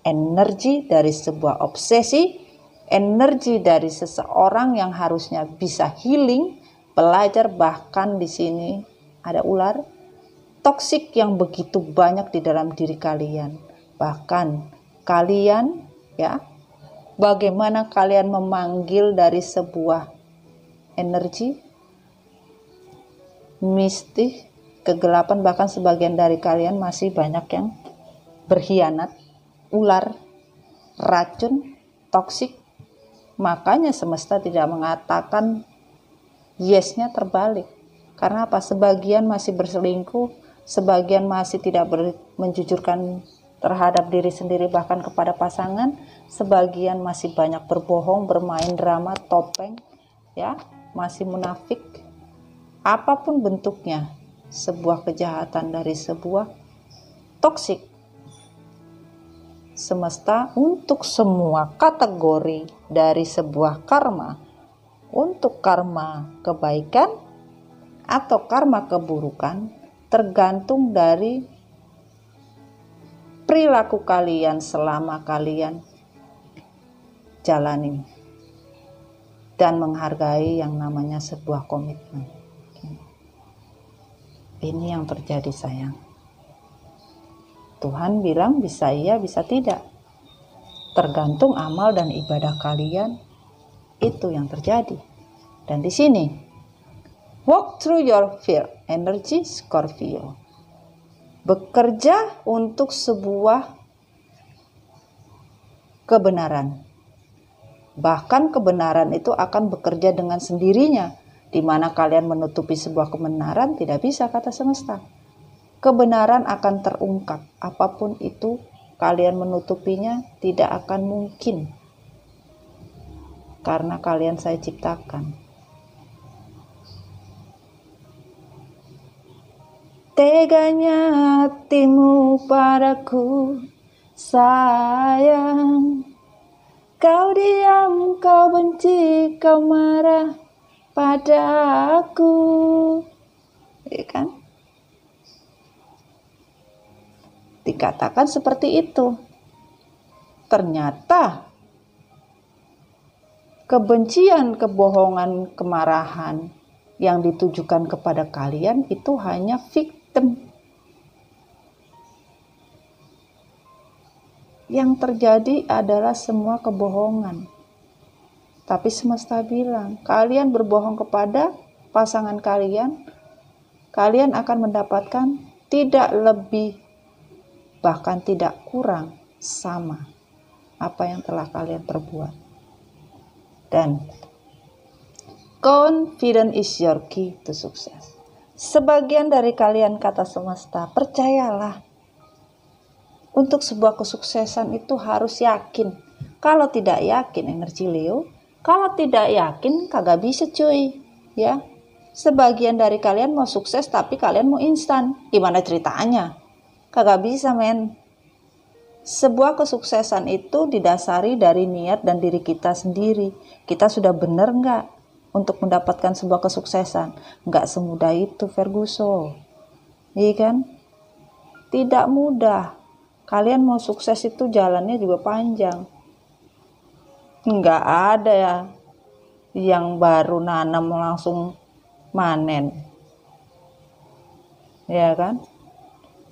energi dari sebuah obsesi, energi dari seseorang yang harusnya bisa healing, belajar. Bahkan di sini ada ular toksik yang begitu banyak di dalam diri kalian. Bahkan kalian, ya, bagaimana kalian memanggil dari sebuah energi mistis, kegelapan, bahkan sebagian dari kalian masih banyak yang berkhianat, ular, racun, toksik. Makanya semesta tidak mengatakan yes-nya terbalik. Karena apa? Sebagian masih berselingkuh, sebagian masih tidak menjujurkan terhadap diri sendiri, bahkan kepada pasangan, sebagian masih banyak berbohong, bermain drama, topeng, ya, masih munafik. Apapun bentuknya, sebuah kejahatan dari sebuah toksik. Semesta untuk semua kategori dari sebuah karma, untuk karma kebaikan atau karma keburukan, tergantung dari perilaku kalian selama kalian jalani dan menghargai yang namanya sebuah komitmen. Ini yang terjadi, sayang. Tuhan bilang bisa iya, bisa tidak. Tergantung amal dan ibadah kalian, itu yang terjadi. Dan di sini, walk through your fear, energi Scorpio. Bekerja untuk sebuah kebenaran. Bahkan kebenaran itu akan bekerja dengan sendirinya. Di mana kalian menutupi sebuah kebenaran, tidak bisa, kata semesta. Kebenaran akan terungkap. Apapun itu, kalian menutupinya tidak akan mungkin. Karena kalian saya ciptakan. Teganya hatimu padaku, sayang. Kau diam, kau benci, kau marah padaku, ya kan? Dikatakan seperti itu. Ternyata kebencian, kebohongan, kemarahan yang ditujukan kepada kalian itu hanya victim. Yang terjadi adalah semua kebohongan. Tapi semesta bilang, kalian berbohong kepada pasangan kalian, kalian akan mendapatkan tidak lebih, bahkan tidak kurang sama apa yang telah kalian perbuat. Dan confidence is your key to success. Sebagian dari kalian, kata semesta, percayalah, untuk sebuah kesuksesan itu harus yakin. Kalau tidak yakin, energi Leo, kalau tidak yakin kagak bisa, cuy. Ya, sebagian dari kalian mau sukses tapi kalian mau instan. Gimana ceritanya? Kagak bisa, men. Sebuah kesuksesan itu didasari dari niat dan diri kita sendiri. Kita sudah benar nggak untuk mendapatkan sebuah kesuksesan? Nggak semudah itu, Ferguson. Iya kan? Tidak mudah. Kalian mau sukses itu jalannya juga panjang. Nggak ada ya yang baru nanam langsung manen. Ya kan?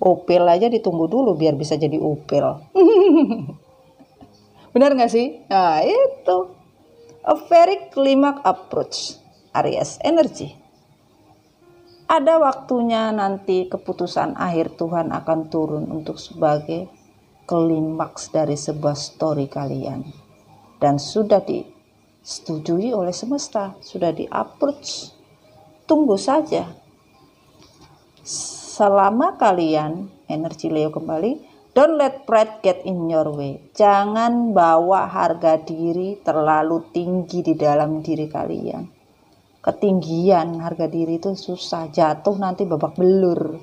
Upil aja ditunggu dulu biar bisa jadi upil. Benar nggak sih? Nah itu. A very climax approach. Aries energy. Ada waktunya nanti keputusan akhir Tuhan akan turun untuk sebagai klimaks dari sebuah story kalian. Dan sudah disetujui oleh semesta, sudah di-approach. Tunggu saja. Selama kalian energi Leo kembali. Don't let pride get in your way. Jangan bawa harga diri terlalu tinggi di dalam diri kalian. Ketinggian harga diri itu susah, jatuh nanti babak belur.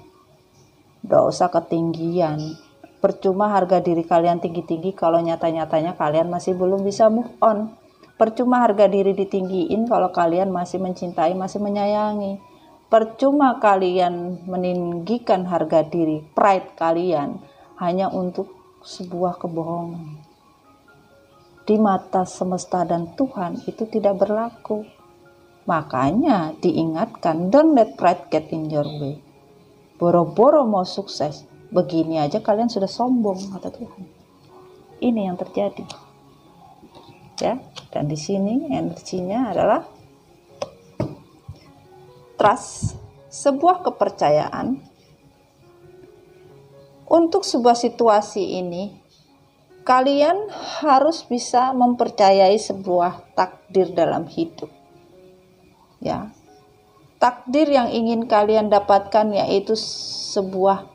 Nggak usah ketinggian. Percuma harga diri kalian tinggi-tinggi kalau nyata-nyatanya kalian masih belum bisa move on. Percuma harga diri ditinggiin kalau kalian masih mencintai, masih menyayangi. Percuma kalian meninggikan harga diri, pride kalian, hanya untuk sebuah kebohongan. Di mata semesta dan Tuhan itu tidak berlaku. Makanya diingatkan, don't let pride get in your way. Boro-boro mau sukses, begini aja kalian sudah sombong, kata Tuhan. Ini yang terjadi. Ya, dan di sini energinya adalah trust, sebuah kepercayaan. Untuk sebuah situasi ini, kalian harus bisa mempercayai sebuah takdir dalam hidup. Ya. Takdir yang ingin kalian dapatkan yaitu sebuah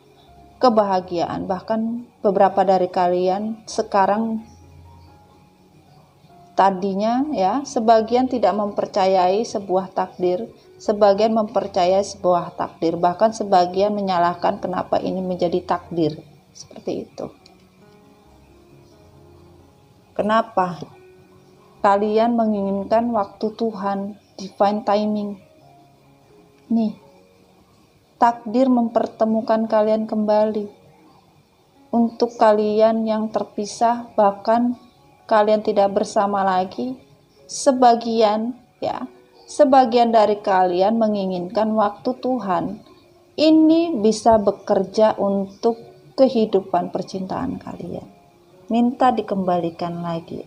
kebahagiaan. Bahkan beberapa dari kalian sekarang tadinya ya, sebagian tidak mempercayai sebuah takdir, sebagian mempercayai sebuah takdir, bahkan sebagian menyalahkan kenapa ini menjadi takdir. Seperti itu. Kenapa? Kalian menginginkan waktu Tuhan, divine timing. Nih, takdir mempertemukan kalian kembali. Untuk kalian yang terpisah, bahkan kalian tidak bersama lagi, sebagian dari kalian menginginkan waktu Tuhan ini bisa bekerja untuk kehidupan percintaan kalian. Minta dikembalikan lagi.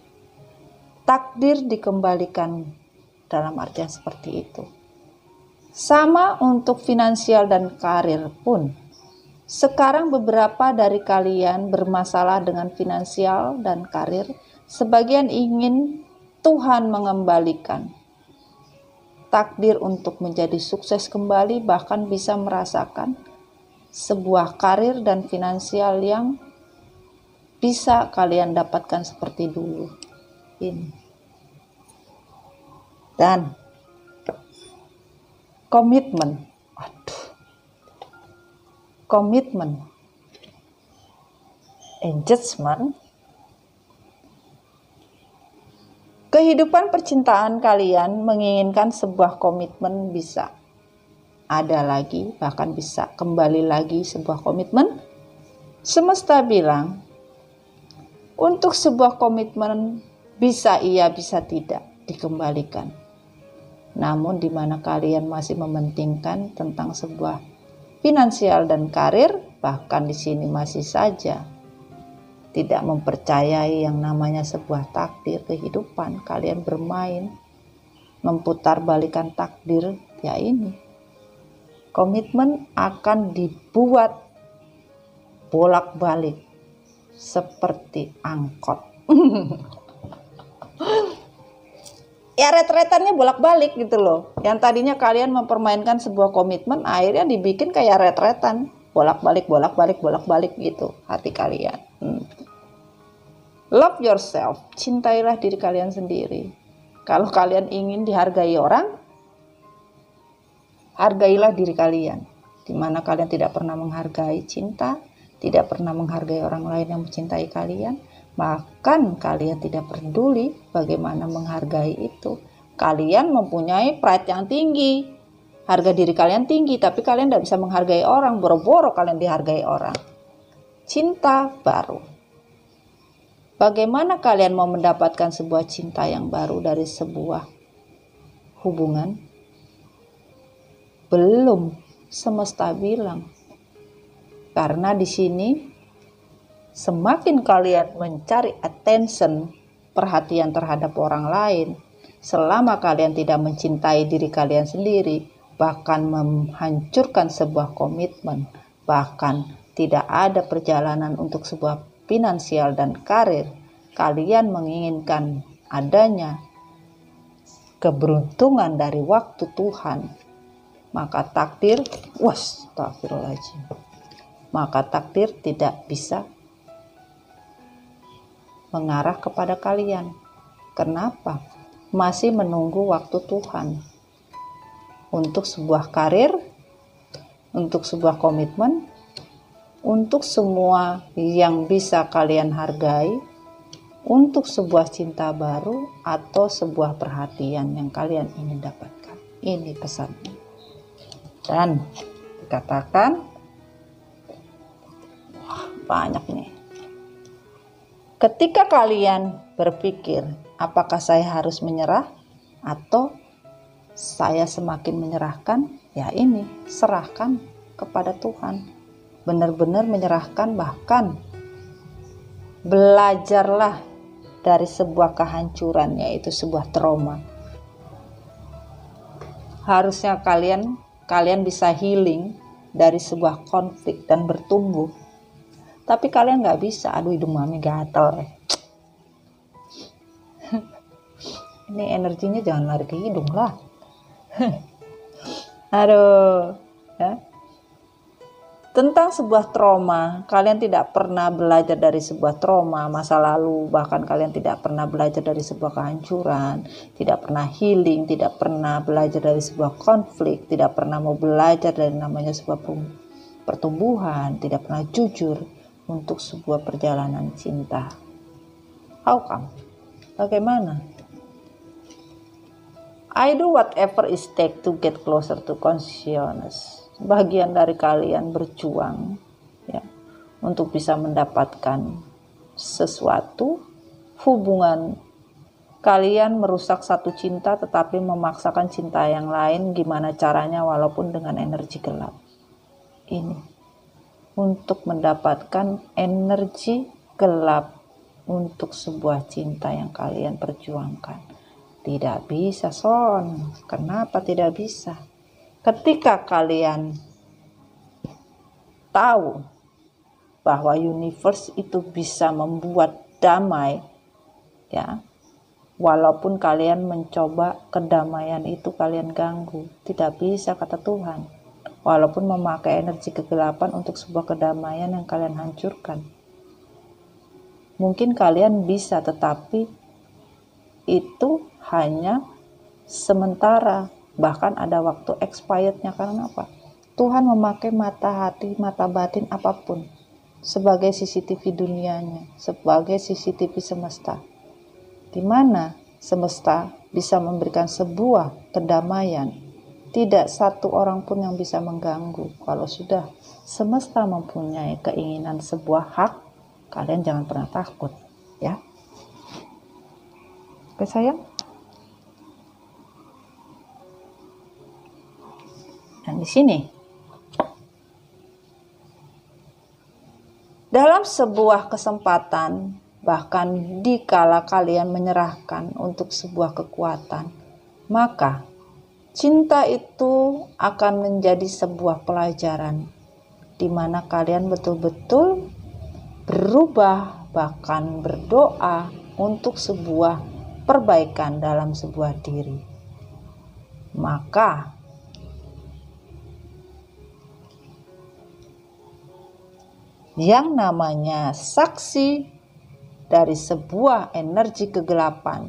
Takdir dikembalikan dalam artian seperti itu. Sama untuk finansial dan karir pun. Sekarang beberapa dari kalian bermasalah dengan finansial dan karir. Sebagian ingin Tuhan mengembalikan. Takdir untuk menjadi sukses kembali, bahkan bisa merasakan sebuah karir dan finansial yang bisa kalian dapatkan seperti dulu. Ini. Dan komitmen, engagement, kehidupan percintaan kalian menginginkan sebuah komitmen bisa ada lagi, bahkan bisa kembali lagi sebuah komitmen. Semesta bilang, untuk sebuah komitmen bisa iya, bisa tidak dikembalikan. Namun di mana kalian masih mementingkan tentang sebuah finansial dan karir, bahkan di sini masih saja tidak mempercayai yang namanya sebuah takdir kehidupan, kalian bermain memutar balikan takdir, ya ini. Komitmen akan dibuat bolak-balik seperti angkot. Ya retretannya bolak-balik gitu loh. Yang tadinya kalian mempermainkan sebuah komitmen, akhirnya dibikin kayak retretan, bolak-balik gitu hati kalian. Love yourself, cintailah diri kalian sendiri. Kalau kalian ingin dihargai orang, hargailah diri kalian. Dimana kalian tidak pernah menghargai cinta, tidak pernah menghargai orang lain yang mencintai kalian, bahkan kalian tidak peduli bagaimana menghargai itu. Kalian mempunyai pride yang tinggi, harga diri kalian tinggi, tapi kalian tidak bisa menghargai orang, boro-boro kalian dihargai orang. Cinta baru. Bagaimana kalian mau mendapatkan sebuah cinta yang baru dari sebuah hubungan? Belum, semesta bilang. Karena di sini semakin kalian mencari attention, perhatian terhadap orang lain, selama kalian tidak mencintai diri kalian sendiri, bahkan menghancurkan sebuah komitmen, bahkan tidak ada perjalanan untuk sebuah finansial dan karir, kalian menginginkan adanya keberuntungan dari waktu Tuhan, maka takdir, astagfirullahaladzim, maka takdir tidak bisa mengarah kepada kalian. Kenapa? Masih menunggu waktu Tuhan untuk sebuah karir, untuk sebuah komitmen, untuk semua yang bisa kalian hargai, untuk sebuah cinta baru atau sebuah perhatian yang kalian ingin dapatkan. Ini pesannya. Dan dikatakan, wah, banyak nih. Ketika kalian berpikir, apakah saya harus menyerah atau saya semakin menyerahkan? Ya ini, serahkan kepada Tuhan. Benar-benar menyerahkan, bahkan belajarlah dari sebuah kehancuran, yaitu sebuah trauma. Harusnya kalian bisa healing dari sebuah konflik dan bertumbuh. Tapi kalian gak bisa. Aduh, hidung mami gatel. Ini energinya jangan lari ke hidung lah. Aduh, ya. Tentang sebuah trauma, kalian tidak pernah belajar dari sebuah trauma masa lalu, bahkan kalian tidak pernah belajar dari sebuah kehancuran, tidak pernah healing, tidak pernah belajar dari sebuah konflik, tidak pernah mau belajar dari namanya sebuah pertumbuhan, tidak pernah jujur untuk sebuah perjalanan cinta. How come? Bagaimana? I do whatever it takes to get closer to consciousness. Bagian dari kalian berjuang ya, untuk bisa mendapatkan sesuatu. Hubungan kalian merusak satu cinta tetapi memaksakan cinta yang lain. Gimana caranya walaupun dengan energi gelap. Ini untuk mendapatkan energi gelap untuk sebuah cinta yang kalian perjuangkan. Tidak bisa, Son. Kenapa tidak bisa? Ketika kalian tahu bahwa universe itu bisa membuat damai, ya, walaupun kalian mencoba kedamaian itu kalian ganggu, tidak bisa kata Tuhan. Walaupun memakai energi kegelapan untuk sebuah kedamaian yang kalian hancurkan. Mungkin kalian bisa, tetapi itu hanya sementara. Bahkan ada waktu expirednya. Karena apa? Tuhan memakai mata hati, mata batin apapun sebagai CCTV dunianya, sebagai CCTV semesta. Di mana semesta bisa memberikan sebuah kedamaian. Tidak satu orang pun yang bisa mengganggu. Kalau sudah semesta mempunyai keinginan sebuah hak, kalian jangan pernah takut, ya. Oke sayang. Dan di sini, dalam sebuah kesempatan, bahkan dikala kalian menyerahkan untuk sebuah kekuatan, maka cinta itu akan menjadi sebuah pelajaran di mana kalian betul-betul berubah, bahkan berdoa untuk sebuah perbaikan dalam sebuah diri. Maka yang namanya saksi dari sebuah energi kegelapan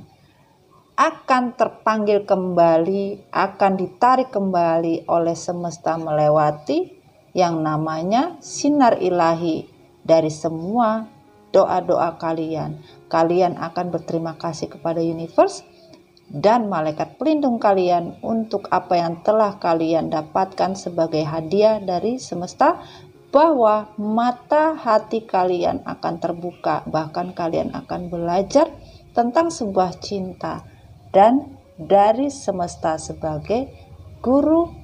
akan terpanggil kembali, akan ditarik kembali oleh semesta melewati yang namanya sinar ilahi dari semua doa-doa kalian. Kalian akan berterima kasih kepada universe dan malaikat pelindung kalian untuk apa yang telah kalian dapatkan sebagai hadiah dari semesta, bahwa mata hati kalian akan terbuka, bahkan kalian akan belajar tentang sebuah cinta dan dari semesta sebagai guru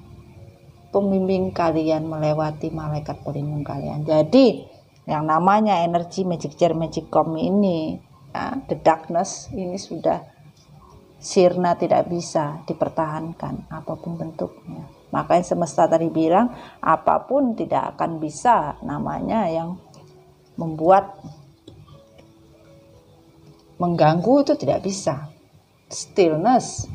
pembimbing kalian melewati malaikat pelindung kalian. Jadi yang namanya energi magic jar magic com ini, ya, the darkness ini sudah sirna, tidak bisa dipertahankan apapun bentuknya. Makanya semesta tadi bilang apapun tidak akan bisa namanya yang membuat mengganggu, itu tidak bisa. Stillness.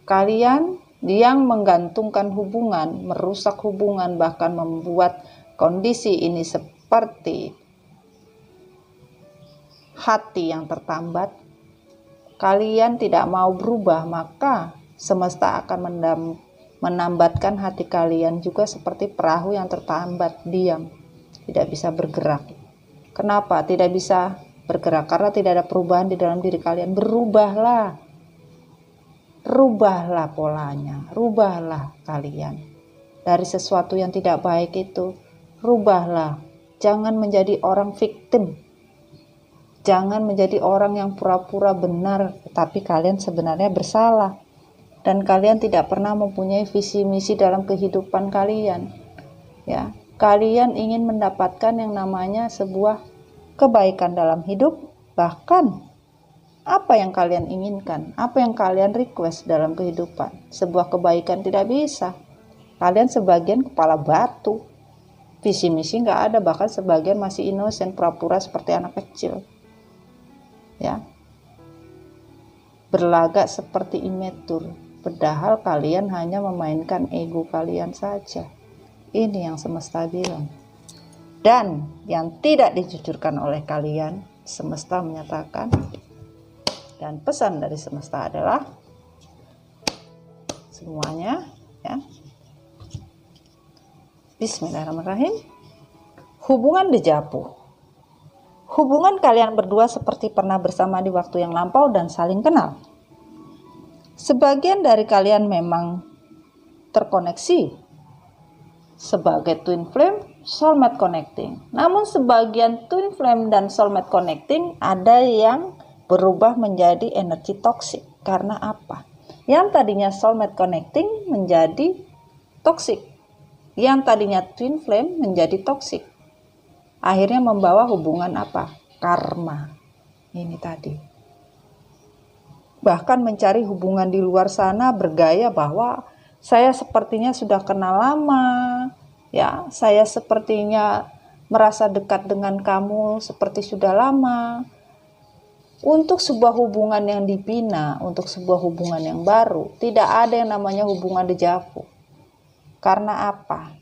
Kalian yang menggantungkan hubungan, merusak hubungan, bahkan membuat kondisi ini seperti hati yang tertambat, kalian tidak mau berubah, maka semesta akan menambatkan hati kalian juga seperti perahu yang tertambat, diam, tidak bisa bergerak. Kenapa tidak bisa bergerak? Karena tidak ada perubahan di dalam diri kalian. Berubahlah, rubahlah polanya, rubahlah kalian dari sesuatu yang tidak baik itu. Rubahlah, jangan menjadi orang victim. Jangan menjadi orang yang pura-pura benar, tapi kalian sebenarnya bersalah. Dan kalian tidak pernah mempunyai visi misi dalam kehidupan kalian. Ya, kalian ingin mendapatkan yang namanya sebuah kebaikan dalam hidup. Bahkan apa yang kalian inginkan, apa yang kalian request dalam kehidupan, sebuah kebaikan tidak bisa. Kalian sebagian kepala batu, visi misi nggak ada, bahkan sebagian masih innocent, pura-pura seperti anak kecil. Ya, berlagak seperti imatur, padahal kalian hanya memainkan ego kalian saja. Ini yang semesta bilang. Dan yang tidak dijujurkan oleh kalian, semesta menyatakan, dan pesan dari semesta adalah semuanya, ya. Bismillahirrahmanirrahim. Hubungan dejavu. Hubungan kalian berdua seperti pernah bersama di waktu yang lampau dan saling kenal. Sebagian dari kalian memang terkoneksi sebagai twin flame, soulmate connecting. Namun sebagian twin flame dan soulmate connecting ada yang berubah menjadi energi toksik. Karena apa? Yang tadinya soulmate connecting menjadi toksik. Yang tadinya twin flame menjadi toksik. Akhirnya membawa hubungan apa? Karma. Ini tadi. Bahkan mencari hubungan di luar sana bergaya bahwa saya sepertinya sudah kenal lama, ya, saya sepertinya merasa dekat dengan kamu seperti sudah lama. Untuk sebuah hubungan yang dibina, untuk sebuah hubungan yang baru, tidak ada yang namanya hubungan dejavu. Karena apa?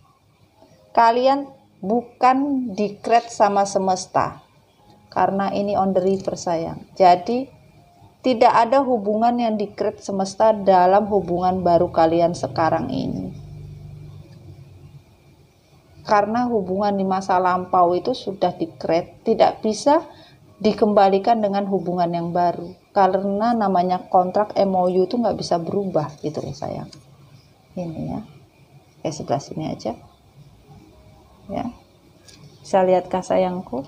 Kalian bukan di-create sama semesta, karena ini on the river sayang. Jadi tidak ada hubungan yang di-create semesta dalam hubungan baru kalian sekarang ini. Karena hubungan di masa lampau itu sudah di-create, tidak bisa dikembalikan dengan hubungan yang baru. Karena namanya kontrak MOU itu nggak bisa berubah gitu loh sayang. Ini ya, sebelah sini aja. Ya, bisa lihatkah sayangku?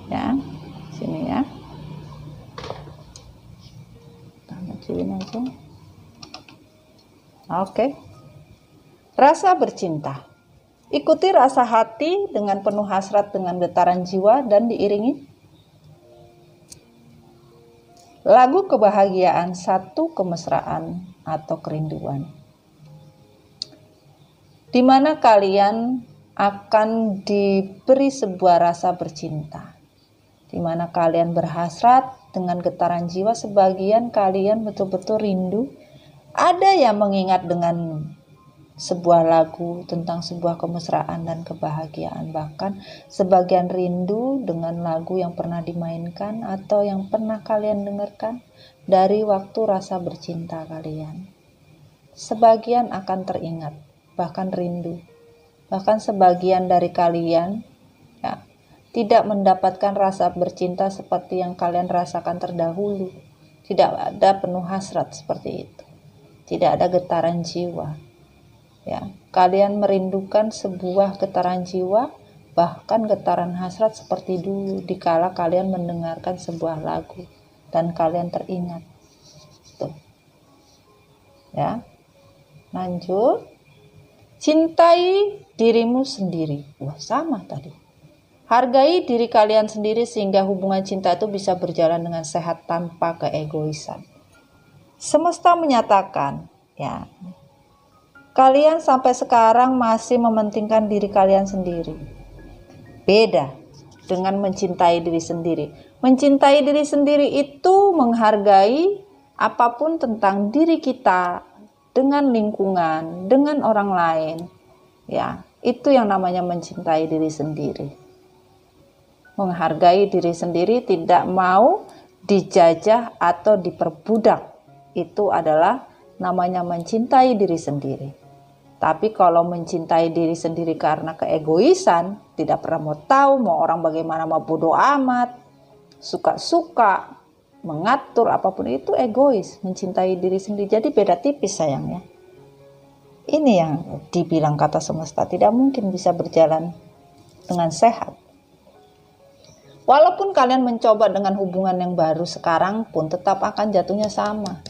Ya, sini ya. Kita kecilin aja. Oke. Rasa bercinta. Ikuti rasa hati dengan penuh hasrat dengan getaran jiwa dan diiringi lagu kebahagiaan, satu kemesraan atau kerinduan. Di mana kalian akan diberi sebuah rasa bercinta, di mana kalian berhasrat dengan getaran jiwa. Sebagian kalian betul-betul rindu. Ada yang mengingat dengan sebuah lagu tentang sebuah kemesraan dan kebahagiaan. Bahkan sebagian rindu dengan lagu yang pernah dimainkan atau yang pernah kalian dengarkan dari waktu rasa bercinta kalian. Sebagian akan teringat, bahkan rindu. Bahkan sebagian dari kalian ya, tidak mendapatkan rasa bercinta seperti yang kalian rasakan terdahulu. Tidak ada penuh hasrat seperti itu. Tidak ada getaran jiwa. Ya, kalian merindukan sebuah getaran jiwa, bahkan getaran hasrat seperti dulu dikala kalian mendengarkan sebuah lagu dan kalian teringat. Tuh. Ya. Lanjut. Cintai dirimu sendiri. Wah, sama tadi. Hargai diri kalian sendiri sehingga hubungan cinta itu bisa berjalan dengan sehat tanpa keegoisan. Semesta menyatakan, ya, kalian sampai sekarang masih mementingkan diri kalian sendiri. Beda dengan mencintai diri sendiri. Mencintai diri sendiri itu menghargai apapun tentang diri kita dengan lingkungan, dengan orang lain. Ya, itu yang namanya mencintai diri sendiri. Menghargai diri sendiri, tidak mau dijajah atau diperbudak. Itu adalah namanya mencintai diri sendiri. Tapi kalau mencintai diri sendiri karena keegoisan, tidak pernah mau tahu mau orang bagaimana, mau bodo amat, suka-suka, mengatur apapun, itu egois, mencintai diri sendiri. Jadi beda tipis sayangnya. Ini yang dibilang kata semesta tidak mungkin bisa berjalan dengan sehat. Walaupun kalian mencoba dengan hubungan yang baru sekarang pun tetap akan jatuhnya sama.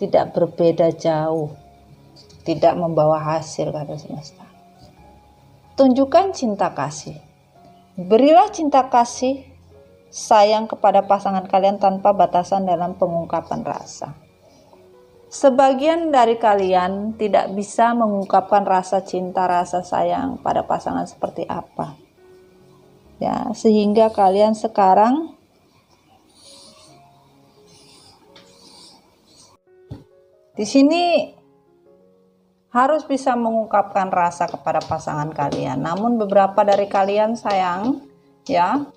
Tidak berbeda jauh. Tidak membawa hasil kata semesta. Tunjukkan cinta kasih. Berilah cinta kasih sayang kepada pasangan kalian tanpa batasan dalam pengungkapan rasa. Sebagian dari kalian tidak bisa mengungkapkan rasa cinta, rasa sayang pada pasangan seperti apa. Ya, sehingga kalian sekarang di sini harus bisa mengungkapkan rasa kepada pasangan kalian. Namun beberapa dari kalian sayang, ya,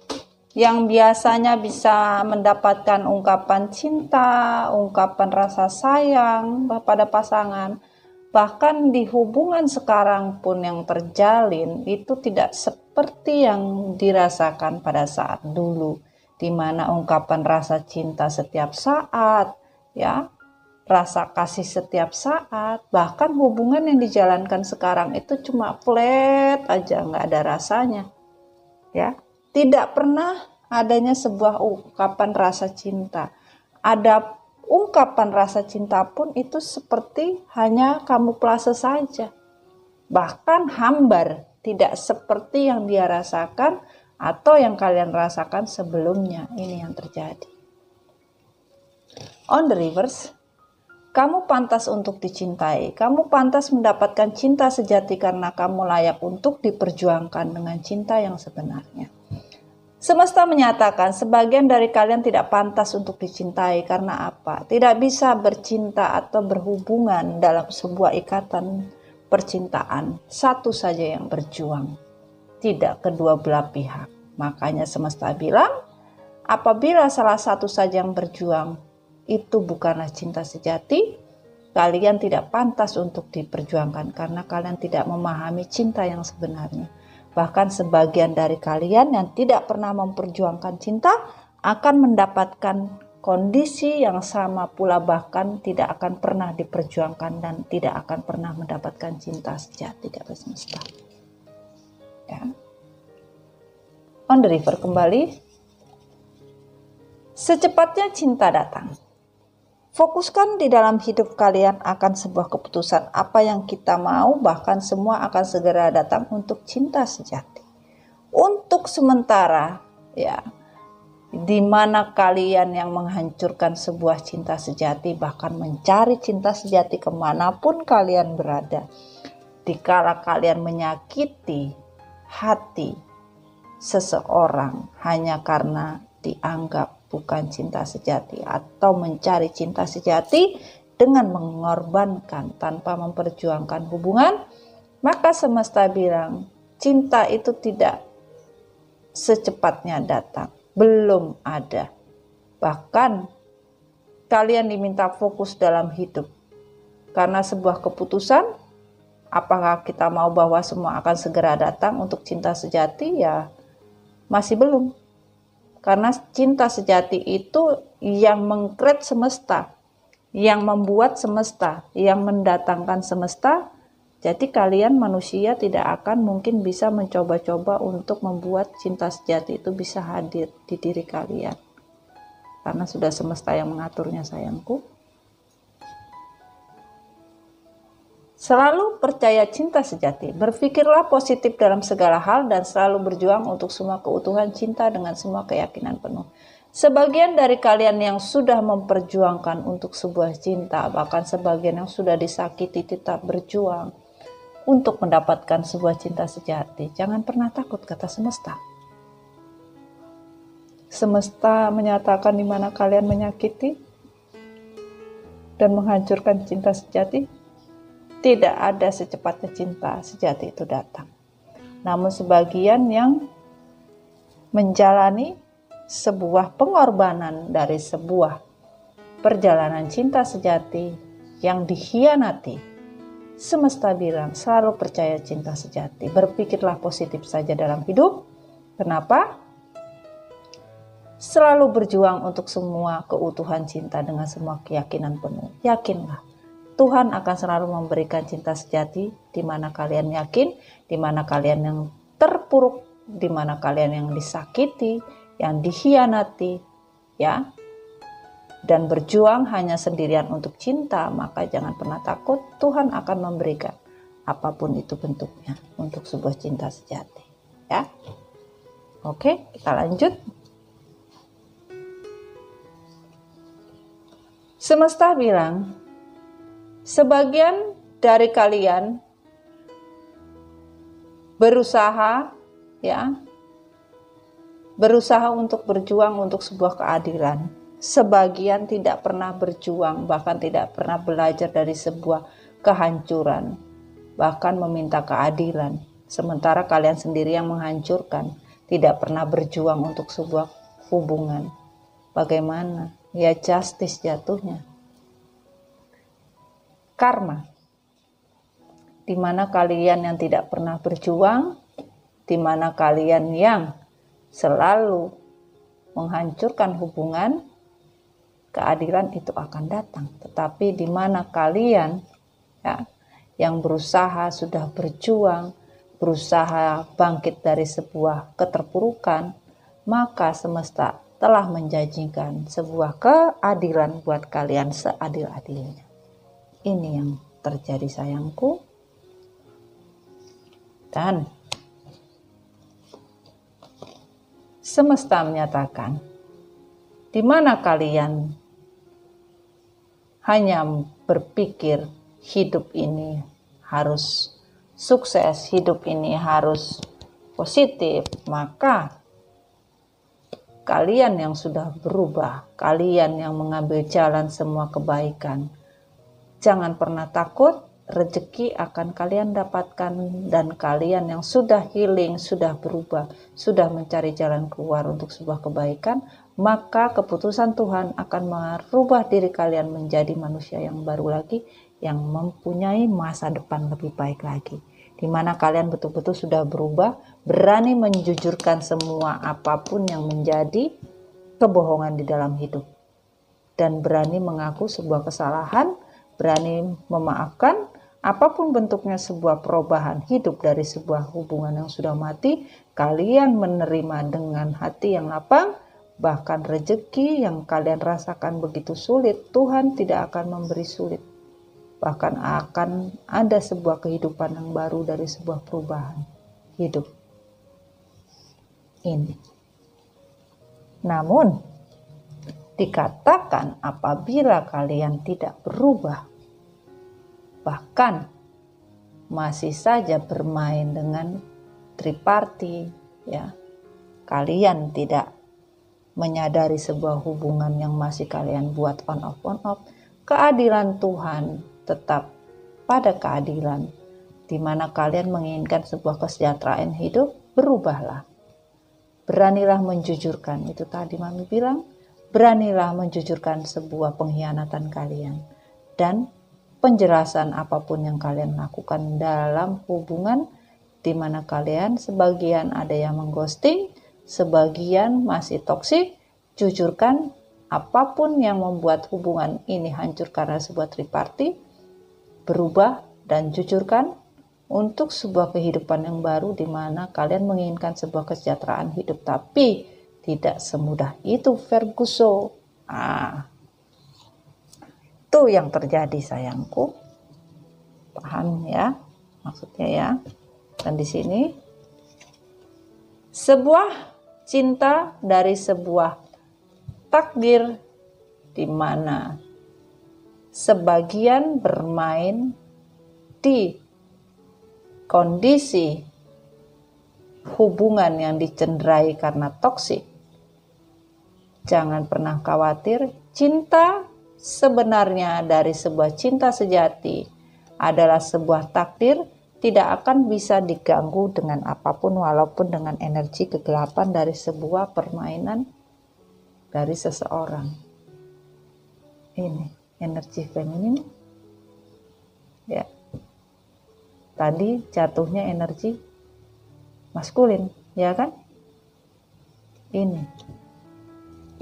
yang biasanya bisa mendapatkan ungkapan cinta, ungkapan rasa sayang pada pasangan, bahkan di hubungan sekarang pun yang terjalin itu tidak seperti yang dirasakan pada saat dulu, di mana ungkapan rasa cinta setiap saat, ya, rasa kasih setiap saat. Bahkan hubungan yang dijalankan sekarang itu cuma flat aja, nggak ada rasanya, ya. Tidak pernah adanya sebuah ungkapan rasa cinta. Ada ungkapan rasa cinta pun itu seperti hanya kamuflase saja. Bahkan hambar, tidak seperti yang dia rasakan atau yang kalian rasakan sebelumnya. Ini yang terjadi. On the reverse, kamu pantas untuk dicintai. Kamu pantas mendapatkan cinta sejati karena kamu layak untuk diperjuangkan dengan cinta yang sebenarnya. Semesta menyatakan sebagian dari kalian tidak pantas untuk dicintai karena apa? Tidak bisa bercinta atau berhubungan dalam sebuah ikatan percintaan. Satu saja yang berjuang, tidak kedua belah pihak. Makanya semesta bilang, apabila salah satu saja yang berjuang, itu bukanlah cinta sejati. Kalian tidak pantas untuk diperjuangkan karena kalian tidak memahami cinta yang sebenarnya. Bahkan sebagian dari kalian yang tidak pernah memperjuangkan cinta akan mendapatkan kondisi yang sama pula, bahkan tidak akan pernah diperjuangkan dan tidak akan pernah mendapatkan cinta sejati kata semesta. Ya. On the river kembali. Secepatnya cinta datang. Fokuskan di dalam hidup kalian akan sebuah keputusan apa yang kita mau, bahkan semua akan segera datang untuk cinta sejati. Untuk sementara, ya, di mana kalian yang menghancurkan sebuah cinta sejati, bahkan mencari cinta sejati kemanapun kalian berada. Dikala kalian menyakiti hati seseorang hanya karena dianggap bukan cinta sejati, atau mencari cinta sejati dengan mengorbankan tanpa memperjuangkan hubungan, maka semesta bilang cinta itu tidak secepatnya datang, belum ada. Bahkan kalian diminta fokus dalam hidup karena sebuah keputusan. Apakah kita mau bahwa semua akan segera datang untuk cinta sejati? Ya masih belum. Karena cinta sejati itu yang mengkreat semesta, yang membuat semesta, yang mendatangkan semesta. Jadi kalian manusia tidak akan mungkin bisa mencoba-coba untuk membuat cinta sejati itu bisa hadir di diri kalian. Karena sudah semesta yang mengaturnya sayangku. Selalu percaya cinta sejati, berpikirlah positif dalam segala hal dan selalu berjuang untuk semua keutuhan cinta dengan semua keyakinan penuh. Sebagian dari kalian yang sudah memperjuangkan untuk sebuah cinta, bahkan sebagian yang sudah disakiti tetap berjuang untuk mendapatkan sebuah cinta sejati. Jangan pernah takut kata semesta. Semesta menyatakan di mana kalian menyakiti, dan menghancurkan cinta sejati? Tidak ada secepatnya cinta sejati itu datang. Namun sebagian yang menjalani sebuah pengorbanan dari sebuah perjalanan cinta sejati yang dikhianati. Semesta bilang selalu percaya cinta sejati. Berpikirlah positif saja dalam hidup. Kenapa? Selalu berjuang untuk semua keutuhan cinta dengan semua keyakinan penuh. Yakinlah, Tuhan akan selalu memberikan cinta sejati di mana kalian yakin, di mana kalian yang terpuruk, di mana kalian yang disakiti, yang dikhianati, ya. Dan berjuang hanya sendirian untuk cinta, maka jangan pernah takut, Tuhan akan memberikan apapun itu bentuknya untuk sebuah cinta sejati, ya. Oke, kita lanjut. Semesta bilang, sebagian dari kalian berusaha, ya, berusaha untuk berjuang untuk sebuah keadilan. Sebagian tidak pernah berjuang, bahkan tidak pernah belajar dari sebuah kehancuran, bahkan meminta keadilan. Sementara kalian sendiri yang menghancurkan, tidak pernah berjuang untuk sebuah hubungan. Bagaimana? Ya justice jatuhnya. Karma. Di mana kalian yang tidak pernah berjuang, di mana kalian yang selalu menghancurkan hubungan, keadilan itu akan datang. Tetapi di mana kalian, ya, yang berusaha sudah berjuang, berusaha bangkit dari sebuah keterpurukan, maka semesta telah menjanjikan sebuah keadilan buat kalian seadil-adilnya. Ini yang terjadi sayangku. Dan semesta menyatakan, di mana kalian hanya berpikir hidup ini harus sukses, hidup ini harus positif, maka kalian yang sudah berubah, kalian yang mengambil jalan semua kebaikan, jangan pernah takut, rezeki akan kalian dapatkan. Dan kalian yang sudah healing, sudah berubah, sudah mencari jalan keluar untuk sebuah kebaikan, maka keputusan Tuhan akan merubah diri kalian menjadi manusia yang baru lagi, yang mempunyai masa depan lebih baik lagi. Di mana kalian betul-betul sudah berubah, berani menjujurkan semua apapun yang menjadi kebohongan di dalam hidup. Dan berani mengaku sebuah kesalahan, berani memaafkan, apapun bentuknya sebuah perubahan hidup dari sebuah hubungan yang sudah mati, kalian menerima dengan hati yang lapang. Bahkan rezeki yang kalian rasakan begitu sulit, Tuhan tidak akan memberi sulit. Bahkan akan ada sebuah kehidupan yang baru dari sebuah perubahan hidup ini. Namun, dikatakan apabila kalian tidak berubah, bahkan masih saja bermain dengan triparty, ya, kalian tidak menyadari sebuah hubungan yang masih kalian buat on off, keadilan Tuhan tetap pada keadilan, di mana kalian menginginkan sebuah kesejahteraan hidup, berubahlah. Beranilah menjujurkan, itu tadi Mami bilang, beranilah menjujurkan sebuah pengkhianatan kalian. Dan penjelasan apapun yang kalian lakukan dalam hubungan, di mana kalian sebagian ada yang mengghosting, sebagian masih toksik, jujurkan apapun yang membuat hubungan ini hancur karena sebuah triparty, berubah dan jujurkan untuk sebuah kehidupan yang baru, di mana kalian menginginkan sebuah kesejahteraan hidup. Tapi tidak semudah itu, Ferguson. Itu yang terjadi sayangku. Paham ya maksudnya ya. Dan di sini sebuah cinta dari sebuah takdir, di mana sebagian bermain di kondisi hubungan yang dicederai karena toksik. Jangan pernah khawatir, cinta sebenarnya dari sebuah cinta sejati adalah sebuah takdir, tidak akan bisa diganggu dengan apapun walaupun dengan energi kegelapan dari sebuah permainan dari seseorang. Ini energi feminin ya. Tadi jatuhnya energi maskulin, ya kan?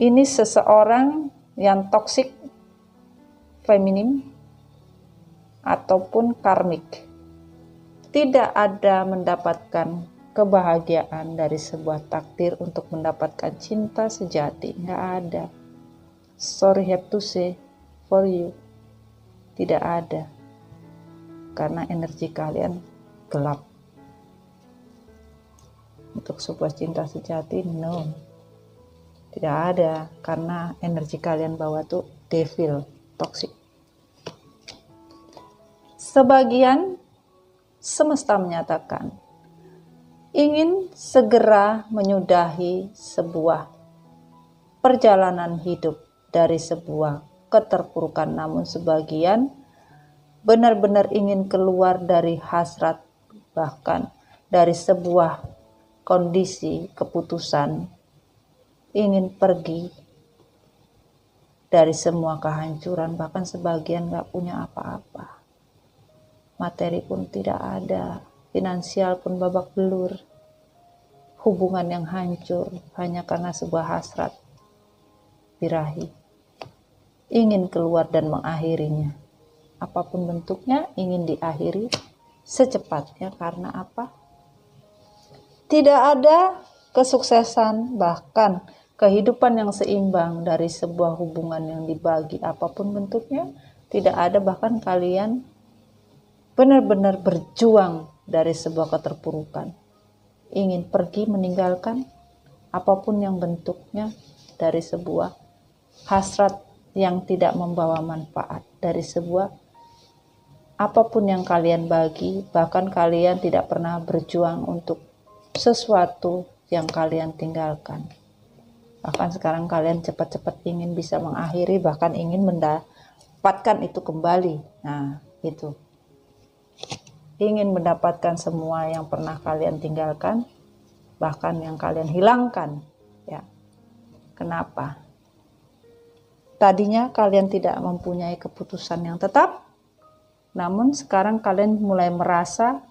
Ini seseorang yang toksik feminim ataupun karmik. Tidak ada mendapatkan kebahagiaan dari sebuah takdir untuk mendapatkan cinta sejati. Nggak ada. Sorry have to say for you. Tidak ada. Karena energi kalian gelap. Untuk sebuah cinta sejati, no. Tidak ada. Karena energi kalian bawa tuh devil, toxic. Sebagian semesta menyatakan ingin segera menyudahi sebuah perjalanan hidup dari sebuah keterpurukan, namun sebagian benar-benar ingin keluar dari hasrat, bahkan dari sebuah kondisi keputusan, ingin pergi dari semua kehancuran, bahkan sebagian gak punya apa-apa. Materi pun tidak ada, finansial pun babak belur, hubungan yang hancur hanya karena sebuah hasrat birahi. Ingin keluar dan mengakhirinya. Apapun bentuknya ingin diakhiri secepatnya. Karena apa? Tidak ada kesuksesan, bahkan kehidupan yang seimbang dari sebuah hubungan yang dibagi apapun bentuknya. Tidak ada, bahkan kalian benar-benar berjuang dari sebuah keterpurukan. Ingin pergi meninggalkan apapun yang bentuknya dari sebuah hasrat yang tidak membawa manfaat, dari sebuah apapun yang kalian bagi, bahkan kalian tidak pernah berjuang untuk sesuatu yang kalian tinggalkan. Bahkan sekarang kalian cepat-cepat ingin bisa mengakhiri, bahkan ingin mendapatkan itu kembali. Nah, itu. Ingin mendapatkan semua yang pernah kalian tinggalkan, bahkan yang kalian hilangkan. Ya. Kenapa? Tadinya kalian tidak mempunyai keputusan yang tetap, namun sekarang kalian mulai merasa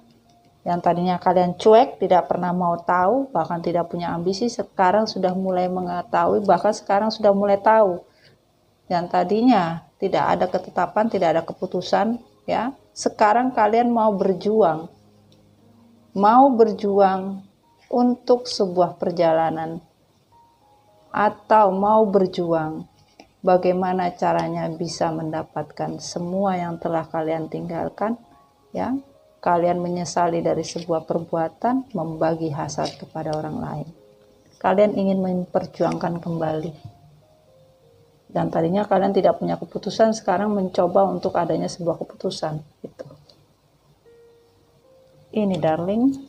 yang tadinya kalian cuek, tidak pernah mau tahu, bahkan tidak punya ambisi, sekarang sudah mulai mengetahui, bahkan sekarang sudah mulai tahu. Yang tadinya tidak ada ketetapan, tidak ada keputusan, ya. Sekarang kalian mau berjuang untuk sebuah perjalanan, atau mau berjuang bagaimana caranya bisa mendapatkan semua yang telah kalian tinggalkan, ya. Kalian menyesali dari sebuah perbuatan, membagi hasad kepada orang lain. Kalian ingin memperjuangkan kembali. Dan tadinya kalian tidak punya keputusan, sekarang mencoba untuk adanya sebuah keputusan. Gitu. Ini darling,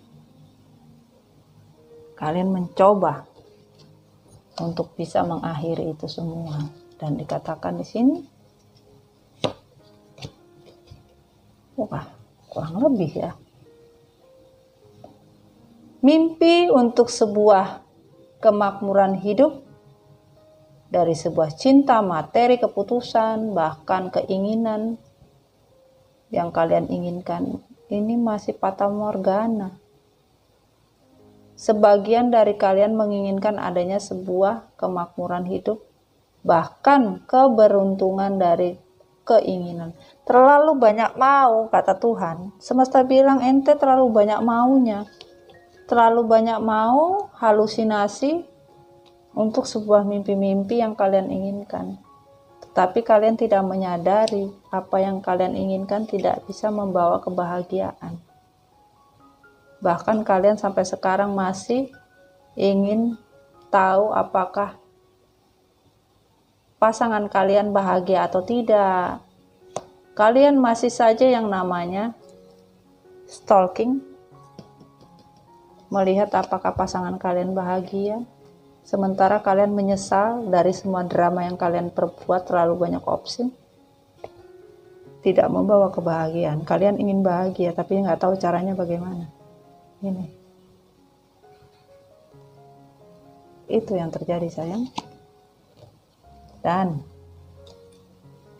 kalian mencoba untuk bisa mengakhiri itu semua. Dan dikatakan di sini, wah, kurang lebih ya. Mimpi untuk sebuah kemakmuran hidup, dari sebuah cinta, materi, keputusan, bahkan keinginan yang kalian inginkan, ini masih fata morgana. Sebagian dari kalian menginginkan adanya sebuah kemakmuran hidup, bahkan keberuntungan dari keinginan. Terlalu banyak mau, kata Tuhan. Semesta bilang ente terlalu banyak maunya. Terlalu banyak mau, halusinasi, untuk sebuah mimpi-mimpi yang kalian inginkan. Tetapi kalian tidak menyadari apa yang kalian inginkan tidak bisa membawa kebahagiaan. Bahkan kalian sampai sekarang masih ingin tahu apakah pasangan kalian bahagia atau tidak. Kalian masih saja yang namanya stalking, melihat apakah pasangan kalian bahagia. Sementara kalian menyesal dari semua drama yang kalian perbuat, terlalu banyak opsi, tidak membawa kebahagiaan. Kalian ingin bahagia tapi nggak tahu caranya bagaimana. Ini, itu yang terjadi sayang. Dan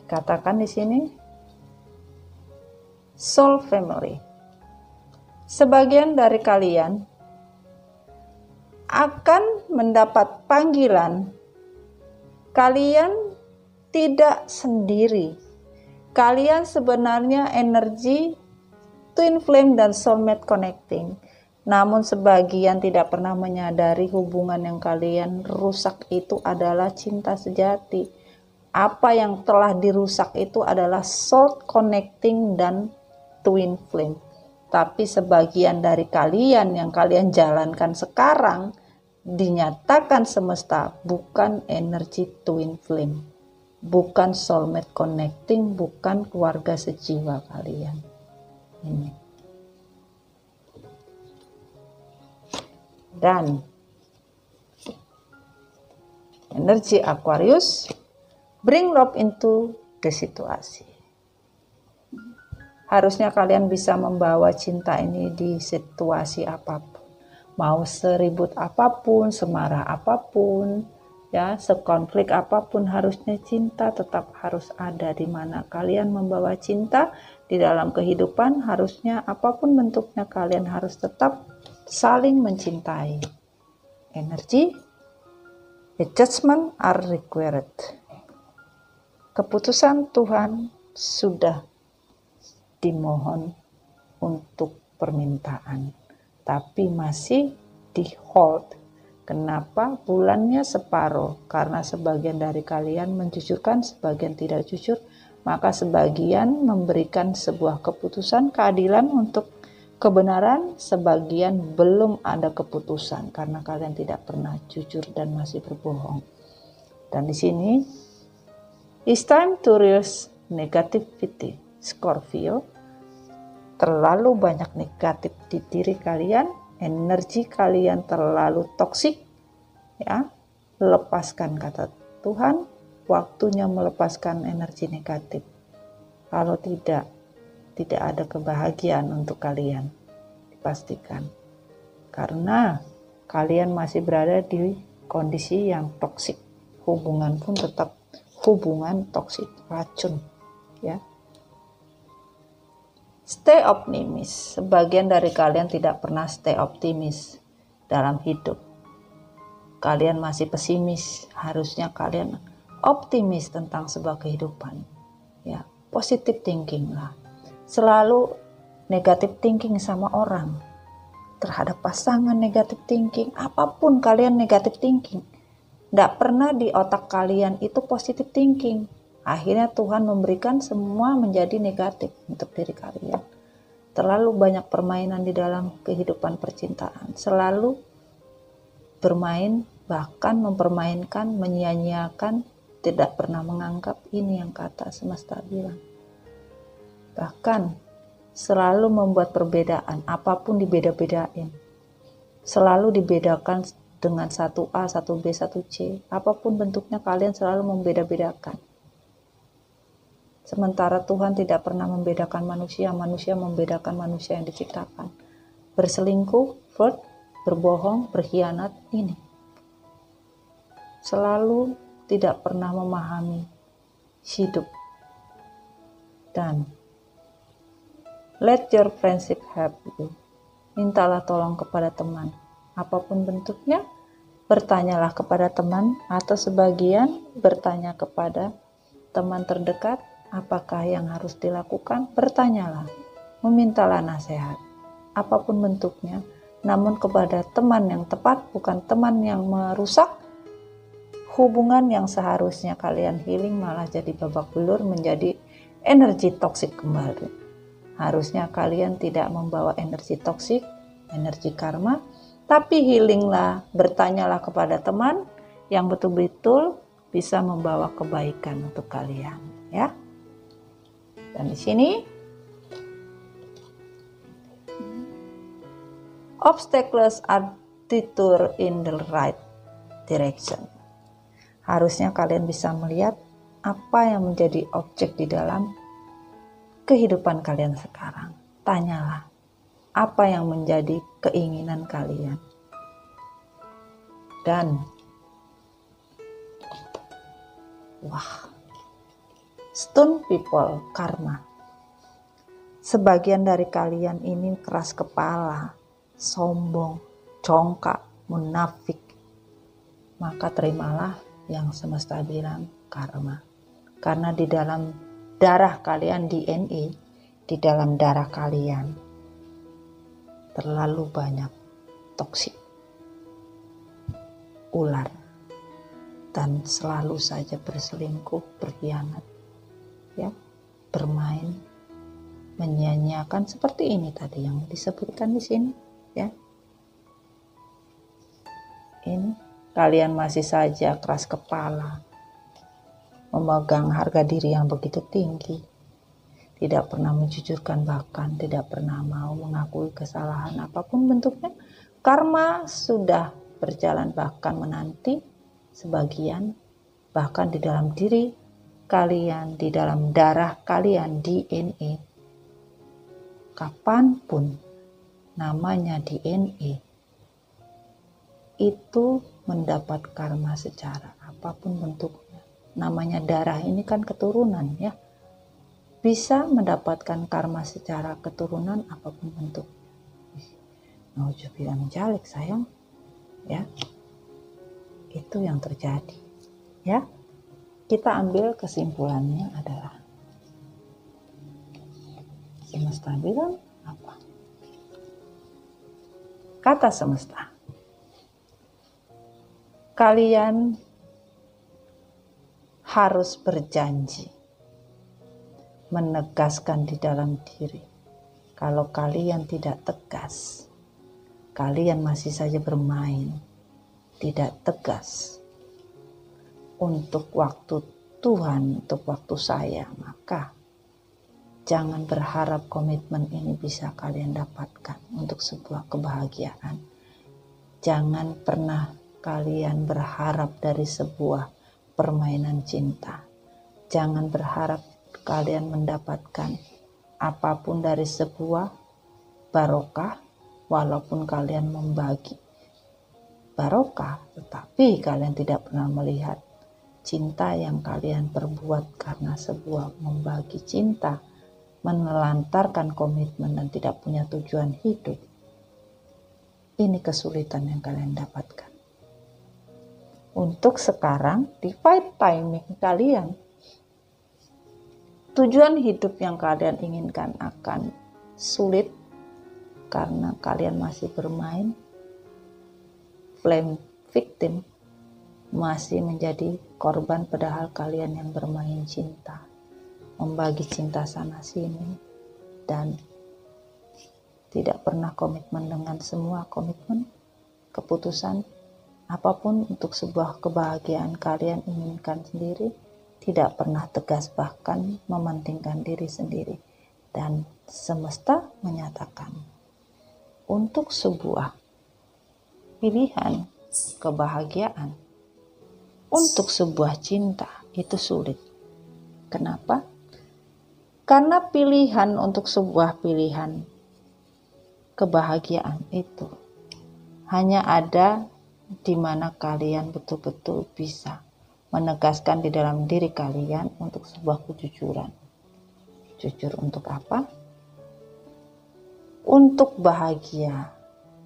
katakan di sini soul family. Sebagian dari kalian akan mendapat panggilan. Kalian tidak sendiri. Kalian sebenarnya energi twin flame dan soulmate connecting. Namun sebagian tidak pernah menyadari hubungan yang kalian rusak itu adalah cinta sejati. Apa yang telah dirusak itu adalah soul connecting dan twin flame. Tapi sebagian dari kalian yang kalian jalankan sekarang dinyatakan semesta bukan energi twin flame, bukan soulmate connecting, bukan keluarga sejiwa kalian. Ini. Dan energi Aquarius, bring love into the situasi. Harusnya kalian bisa membawa cinta ini di situasi apapun. Mau seribut apapun, semarah apapun, ya, sekonflik apapun, harusnya cinta tetap harus ada di mana kalian membawa cinta di dalam kehidupan. Harusnya apapun bentuknya kalian harus tetap saling mencintai. Energi, adjustment are required. Keputusan Tuhan sudah dimohon untuk permintaan, tapi masih di hold. Kenapa? Bulannya separuh, karena sebagian dari kalian menjujurkan, sebagian tidak jujur, maka sebagian memberikan sebuah keputusan keadilan untuk kebenaran, sebagian belum ada keputusan karena kalian tidak pernah jujur dan masih berbohong. Dan di sini, it's time to release negativity. Scorpio, terlalu banyak negatif di diri kalian, energi kalian terlalu toksik, ya. Lepaskan, kata Tuhan, waktunya melepaskan energi negatif. Kalau tidak ada kebahagiaan untuk kalian, dipastikan. Karena kalian masih berada di kondisi yang toksik. Hubungan pun tetap hubungan toksik, racun, ya. Stay optimis. Sebagian dari kalian tidak pernah stay optimis dalam hidup. Kalian masih pesimis. Harusnya kalian optimis tentang sebuah kehidupan. Ya, positive thinking lah. Selalu negative thinking sama orang. Terhadap pasangan negative thinking. Apapun kalian negative thinking. Tidak pernah di otak kalian itu positive thinking. Akhirnya Tuhan memberikan semua menjadi negatif untuk diri kalian. Terlalu banyak permainan di dalam kehidupan percintaan. Selalu bermain, bahkan mempermainkan, menyia-nyiakan, tidak pernah menganggap ini yang kata semesta bilang. Bahkan selalu membuat perbedaan, apapun dibeda-bedain. Selalu dibedakan dengan satu A, satu B, satu C. Apapun bentuknya kalian selalu membeda-bedakan. Sementara Tuhan tidak pernah membedakan manusia, manusia membedakan manusia yang diciptakan. Berselingkuh, flirt, berbohong, berkhianat, ini. Selalu tidak pernah memahami hidup. Dan let your friendship help you. Mintalah tolong kepada teman. Apapun bentuknya, bertanyalah kepada teman atau sebagian bertanya kepada teman terdekat. Apakah yang harus dilakukan? Bertanyalah, memintalah nasihat, apapun bentuknya, namun kepada teman yang tepat, bukan teman yang merusak. Hubungan yang seharusnya kalian healing malah jadi babak belur, menjadi energi toksik kembali. Harusnya kalian tidak membawa energi toksik, energi karma, tapi healinglah, bertanyalah kepada teman yang betul-betul bisa membawa kebaikan untuk kalian, ya. Dan di sini obstacles are detour in the right direction. Harusnya kalian bisa melihat apa yang menjadi objek di dalam kehidupan kalian sekarang. Tanyalah, apa yang menjadi keinginan kalian? Dan stone people, karma. Sebagian dari kalian ini keras kepala, sombong, congkak, munafik. Maka terimalah yang semesta bilang karma. Karena di dalam darah kalian, DNA, di dalam darah kalian terlalu banyak toksik, ular, dan selalu saja berselingkuh, berkhianat, ya, bermain, menyia-nyiakan seperti ini tadi yang disebutkan di sini, ya. Ini kalian masih saja keras kepala, memegang harga diri yang begitu tinggi, tidak pernah menjujurkan, bahkan tidak pernah mau mengakui kesalahan apapun bentuknya. Karma sudah berjalan, bahkan menanti sebagian, bahkan di dalam diri kalian, di dalam darah kalian, DNA. Kapanpun namanya DNA itu mendapat karma secara apapun bentuknya. Namanya darah ini kan keturunan, ya. Bisa mendapatkan karma secara keturunan apapun bentuknya. Nauzubillah min dzalik, sayang, ya. Itu yang terjadi, ya. Kita ambil kesimpulannya adalah semesta bilang apa? Kata semesta, kalian harus berjanji, menegaskan di dalam diri. Kalau kalian tidak tegas, kalian masih saja bermain, tidak tegas untuk waktu Tuhan, untuk waktu saya, maka jangan berharap komitmen ini bisa kalian dapatkan untuk sebuah kebahagiaan. Jangan pernah kalian berharap dari sebuah permainan cinta. Jangan berharap kalian mendapatkan apapun dari sebuah barokah, walaupun kalian membagi barokah, tetapi kalian tidak pernah melihat cinta yang kalian perbuat karena sebuah membagi cinta, menelantarkan komitmen dan tidak punya tujuan hidup. Ini kesulitan yang kalian dapatkan. Untuk sekarang, divide timing kalian. Tujuan hidup yang kalian inginkan akan sulit karena kalian masih bermain flame victim, masih menjadi korban, padahal kalian yang bermain cinta, membagi cinta sana sini, dan tidak pernah komitmen dengan semua komitmen, keputusan apapun untuk sebuah kebahagiaan kalian inginkan sendiri, tidak pernah tegas, bahkan mementingkan diri sendiri. Dan semesta menyatakan untuk sebuah pilihan kebahagiaan, untuk sebuah cinta itu sulit. Kenapa? Karena pilihan untuk sebuah pilihan kebahagiaan itu hanya ada di mana kalian betul-betul bisa menegaskan di dalam diri kalian untuk sebuah kejujuran. Jujur untuk apa? Untuk bahagia.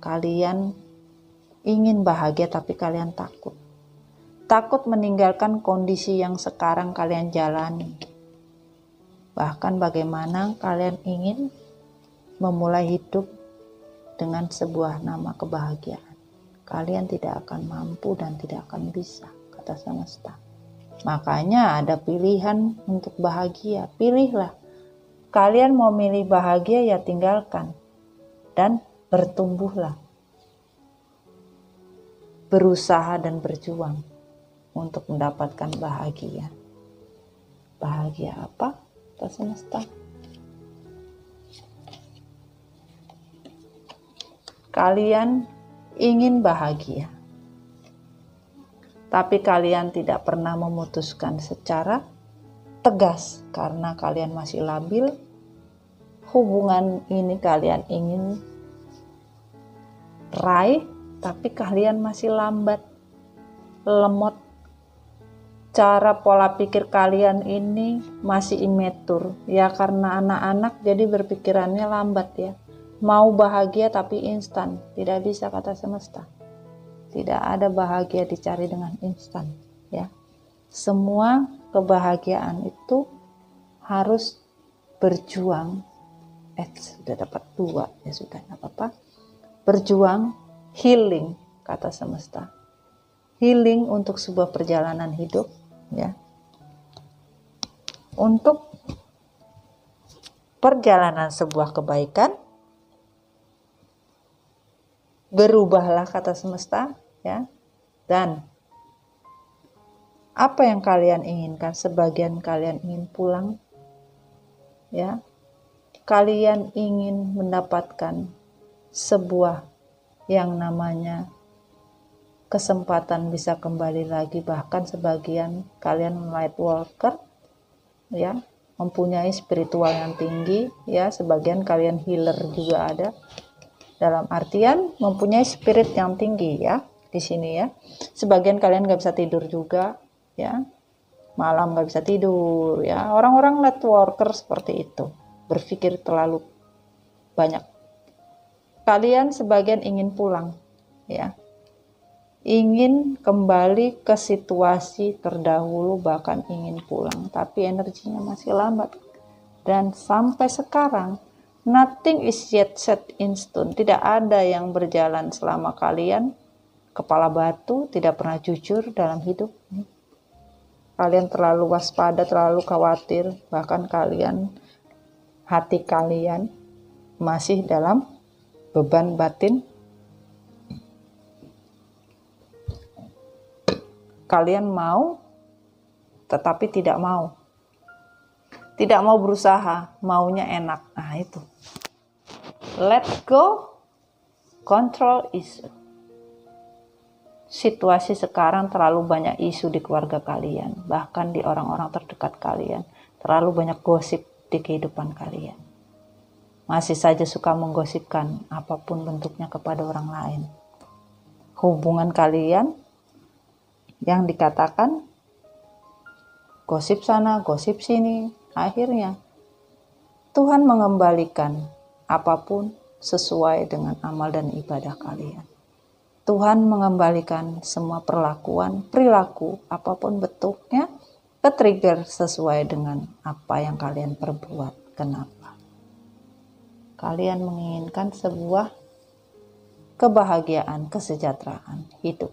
Kalian ingin bahagia tapi kalian takut. Takut meninggalkan kondisi yang sekarang kalian jalani. Bahkan bagaimana kalian ingin memulai hidup dengan sebuah nama kebahagiaan. Kalian tidak akan mampu dan tidak akan bisa, kata semesta. Makanya ada pilihan untuk bahagia. Pilihlah. Kalian mau milih bahagia, ya tinggalkan. Dan bertumbuhlah. Berusaha dan berjuang untuk mendapatkan bahagia. Bahagia apa? Kata semesta. Kalian ingin bahagia. tapi kalian tidak pernah memutuskan secara tegas karena kalian masih labil. Hubungan ini kalian ingin raih, tapi kalian masih lambat, lemot. Cara pola pikir kalian ini masih imatur, ya karena anak-anak jadi berpikirannya lambat ya. Mau bahagia tapi instan, tidak bisa kata semesta. Tidak ada bahagia dicari dengan instan ya. Semua kebahagiaan itu harus berjuang. Sudah dapat 2 ya sudah, nggak apa-apa. Berjuang, healing kata semesta. Healing untuk sebuah perjalanan hidup ya. Untuk perjalanan sebuah kebaikan, berubahlah kata semesta ya. Dan apa yang kalian inginkan, sebagian kalian ingin pulang ya. Kalian ingin mendapatkan sebuah yang namanya kesempatan bisa kembali lagi, bahkan sebagian kalian light worker ya, mempunyai spiritual yang tinggi ya, sebagian kalian healer juga ada, dalam artian mempunyai spirit yang tinggi ya di sini ya. Sebagian kalian nggak bisa tidur juga ya, malam nggak bisa tidur ya, orang-orang light worker seperti itu, berpikir terlalu banyak. Kalian sebagian ingin pulang ya, ingin kembali ke situasi terdahulu, bahkan ingin pulang, tapi energinya masih lambat. Dan sampai sekarang nothing is yet set in stone. Tidak ada yang berjalan selama kalian kepala batu, tidak pernah jujur dalam hidup. Kalian terlalu waspada, terlalu khawatir, bahkan hati kalian masih dalam beban batin. Kalian mau, tetapi tidak mau. Tidak mau berusaha, maunya enak. Nah itu. Let go, control issue. Situasi sekarang terlalu banyak isu di keluarga kalian, bahkan di orang-orang terdekat kalian. Terlalu banyak gosip di kehidupan kalian. Masih saja suka menggosipkan apapun bentuknya kepada orang lain. Hubungan kalian yang dikatakan gosip sana, gosip sini, akhirnya Tuhan mengembalikan apapun sesuai dengan amal dan ibadah kalian. Tuhan mengembalikan semua perlakuan, perilaku, apapun bentuknya, ke trigger sesuai dengan apa yang kalian perbuat. Kenapa? Kalian menginginkan sebuah kebahagiaan, kesejahteraan hidup.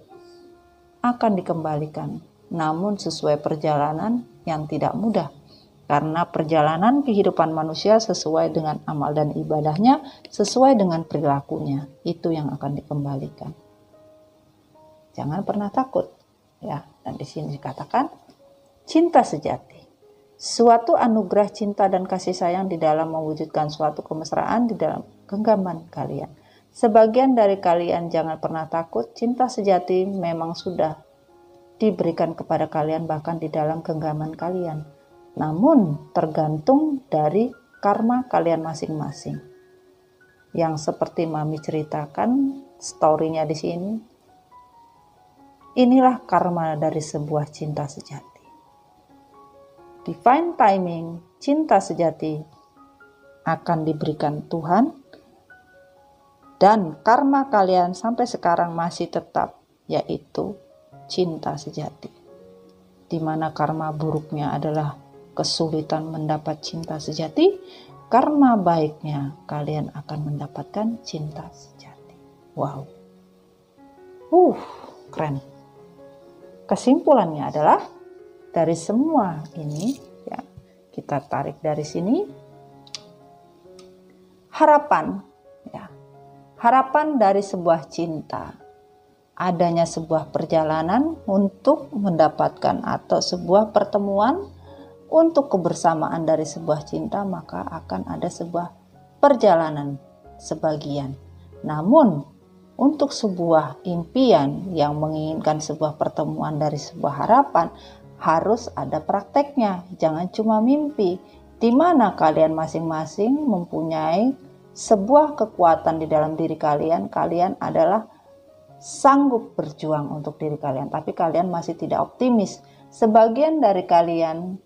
Akan dikembalikan, namun sesuai perjalanan yang tidak mudah. Karena perjalanan kehidupan manusia sesuai dengan amal dan ibadahnya, sesuai dengan perilakunya, itu yang akan dikembalikan. Jangan pernah takut, ya. Dan di sini dikatakan cinta sejati, suatu anugerah cinta dan kasih sayang di dalam mewujudkan suatu kemesraan di dalam genggaman kalian. Sebagian dari kalian jangan pernah takut, cinta sejati memang sudah diberikan kepada kalian bahkan di dalam genggaman kalian. Namun tergantung dari karma kalian masing-masing. Yang seperti Mami ceritakan story-nya di sini. Inilah karma dari sebuah cinta sejati. Divine timing, cinta sejati akan diberikan Tuhan. Dan karma kalian sampai sekarang masih tetap, yaitu cinta sejati. Di mana karma buruknya adalah kesulitan mendapat cinta sejati, karma baiknya kalian akan mendapatkan cinta sejati. Wow. Keren. Kesimpulannya adalah dari semua ini, ya, kita tarik dari sini, harapan dari sebuah cinta, adanya sebuah perjalanan untuk mendapatkan atau sebuah pertemuan untuk kebersamaan dari sebuah cinta, maka akan ada sebuah perjalanan sebagian. Namun untuk sebuah impian yang menginginkan sebuah pertemuan dari sebuah harapan, harus ada prakteknya. Jangan cuma mimpi, di mana kalian masing-masing mempunyai sebuah kekuatan di dalam diri kalian. Kalian adalah sanggup berjuang untuk diri kalian, tapi kalian masih tidak optimis. Sebagian dari kalian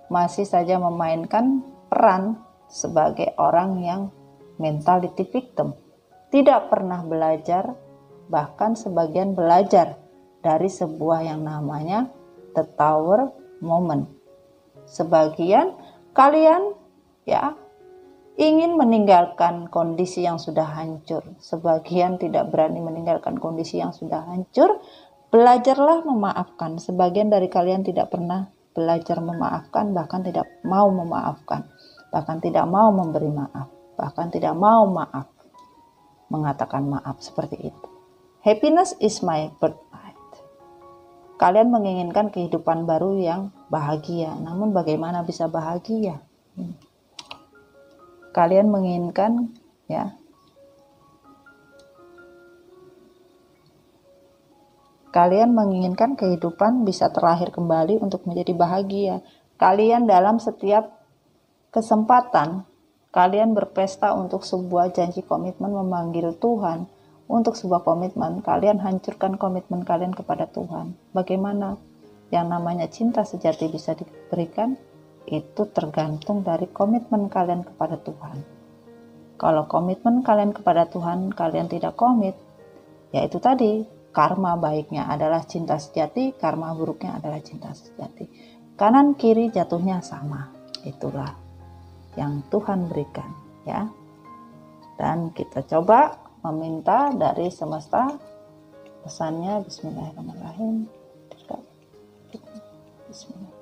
masih saja memainkan peran sebagai orang yang mentality victim, tidak pernah belajar, bahkan sebagian belajar dari sebuah yang namanya the tower moment. Sebagian kalian ingin meninggalkan kondisi yang sudah hancur, sebagian tidak berani meninggalkan kondisi yang sudah hancur. Belajarlah memaafkan. Sebagian dari kalian tidak pernah belajar memaafkan, bahkan tidak mau memaafkan, bahkan tidak mau memberi maaf, bahkan tidak mau mengatakan maaf seperti itu. Happiness is my birthright. Kalian menginginkan kehidupan baru yang bahagia, namun bagaimana bisa bahagia? Kalian menginginkan Kalian menginginkan kehidupan bisa terlahir kembali untuk menjadi bahagia. Kalian dalam setiap kesempatan, kalian berpesta untuk sebuah janji komitmen memanggil Tuhan. Untuk sebuah komitmen, kalian hancurkan komitmen kalian kepada Tuhan. Bagaimana yang namanya cinta sejati bisa diberikan? Itu tergantung dari komitmen kalian kepada Tuhan. Kalau komitmen kalian kepada Tuhan, kalian tidak komit, yaitu tadi, karma baiknya adalah cinta sejati, karma buruknya adalah cinta sejati. Kanan kiri jatuhnya sama. Itulah yang Tuhan berikan, ya. Dan kita coba meminta dari semesta. Pesannya bismillahirrahmanirrahim. Bismillah.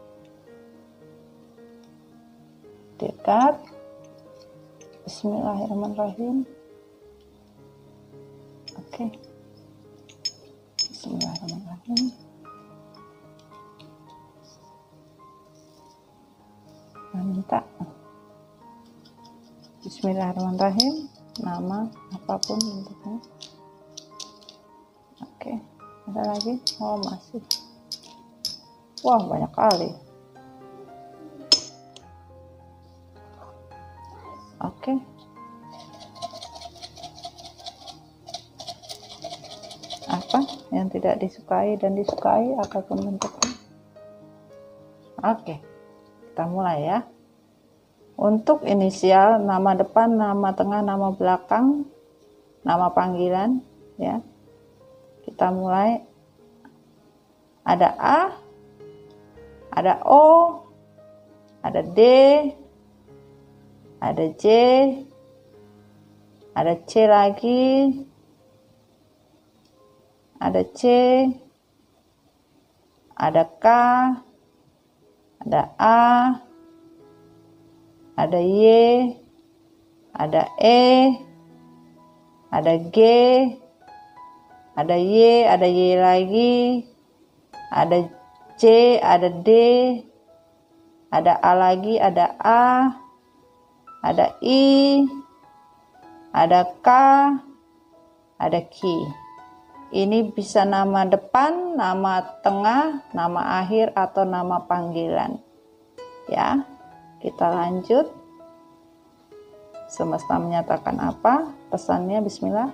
Dekat. Bismillahirrahmanirrahim. Oke. Bismillahirrahmanirrahim. Minta Bismillahirrahmanirrahim, nama apapun bentuknya. Oke, ada lagi? Oh, masih. Wah, banyak kali. Oke. Apa yang tidak disukai dan disukai, apapun bentuknya. Oke, kita mulai ya. Untuk inisial, nama depan, nama tengah, nama belakang, nama panggilan, ya. Kita mulai. Ada A, ada O, ada D, ada J, ada C lagi, ada C, ada K, ada A, ada Y, ada E, ada G, ada Y lagi, ada C, ada D, ada A lagi, ada A, ada I, ada K, ada Q. Ini bisa nama depan, nama tengah, nama akhir, atau nama panggilan. Ya. Kita lanjut. Semesta menyatakan apa? Pesannya bismillah.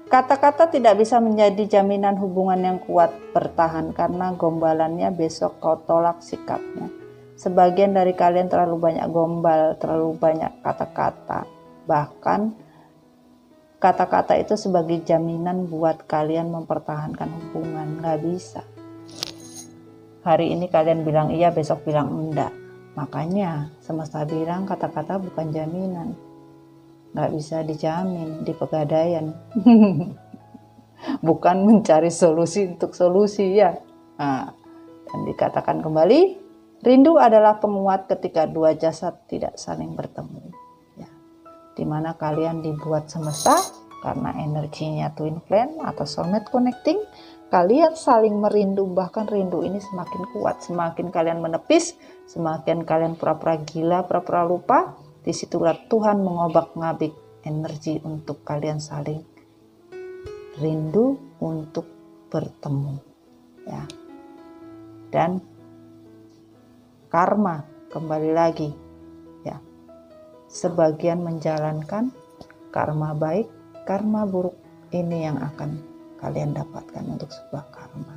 Kata-kata tidak bisa menjadi jaminan hubungan yang kuat bertahan karena gombalannya besok kau tolak sikapnya. Sebagian dari kalian terlalu banyak gombal, terlalu banyak kata-kata. Bahkan kata-kata itu sebagai jaminan buat kalian mempertahankan hubungan. Nggak bisa. Hari ini kalian bilang iya, besok bilang enggak. Makanya semesta bilang kata-kata bukan jaminan, nggak bisa dijamin di pegadaian. Bukan mencari solusi untuk solusi ya. Nah, dan dikatakan kembali, rindu adalah penguat ketika dua jasad tidak saling bertemu. Ya. Dimana kalian dibuat semesta karena energinya twin flame atau soulmate connecting. Kalian saling merindu, bahkan rindu ini semakin kuat. Semakin kalian menepis, semakin kalian pura-pura gila, pura-pura lupa, disitulah Tuhan mengobak-ngabik energi untuk kalian saling rindu untuk bertemu, ya. Dan karma kembali lagi, ya. Sebagian menjalankan karma baik, karma buruk ini yang akan kalian dapatkan untuk sebuah karma.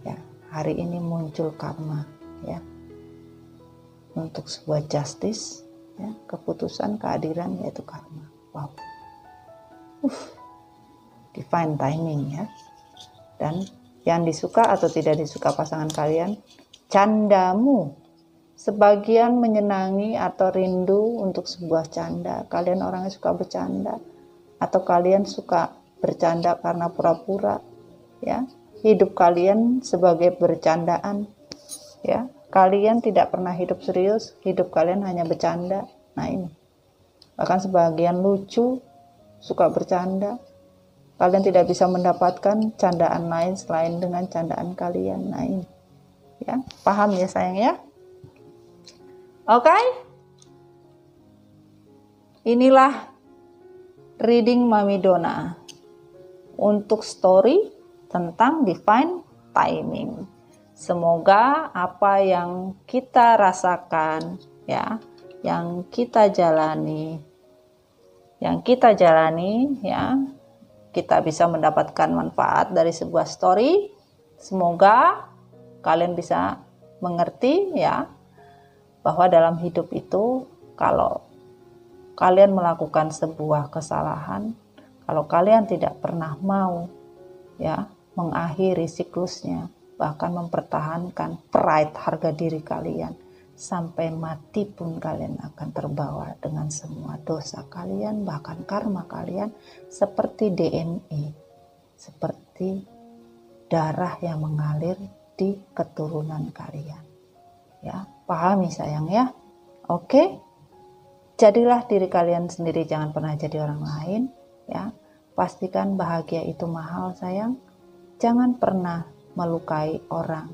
Ya, hari ini muncul karma, ya. Untuk sebuah justice, ya, keputusan keadilan yaitu karma. Wow. Divine timing, ya. Dan yang disuka atau tidak disuka pasangan kalian, candamu. Sebagian menyenangi atau rindu untuk sebuah canda. Kalian orangnya suka bercanda, atau kalian suka bercanda karena pura-pura, ya. Hidup kalian sebagai bercandaan, ya. Kalian tidak pernah hidup serius, hidup kalian hanya bercanda. Nah ini, bahkan sebagian lucu, suka bercanda. Kalian tidak bisa mendapatkan candaan lain selain dengan candaan kalian. Nah ini, ya, paham ya sayang ya? Oke, inilah reading Mami Dona untuk story tentang divine timing. Semoga apa yang kita rasakan, ya, yang kita jalani, ya, kita bisa mendapatkan manfaat dari sebuah story. Semoga kalian bisa mengerti, ya, bahwa dalam hidup itu kalau kalian melakukan sebuah kesalahan, kalau kalian tidak pernah mau, ya, mengakhiri siklusnya, bahkan mempertahankan pride, harga diri kalian, sampai mati pun kalian akan terbawa dengan semua dosa kalian, bahkan karma kalian, seperti DNA, seperti darah yang mengalir di keturunan kalian. Ya, pahami sayang ya. Oke, jadilah diri kalian sendiri, jangan pernah jadi orang lain, ya. Pastikan bahagia itu mahal sayang. Jangan pernah melukai orang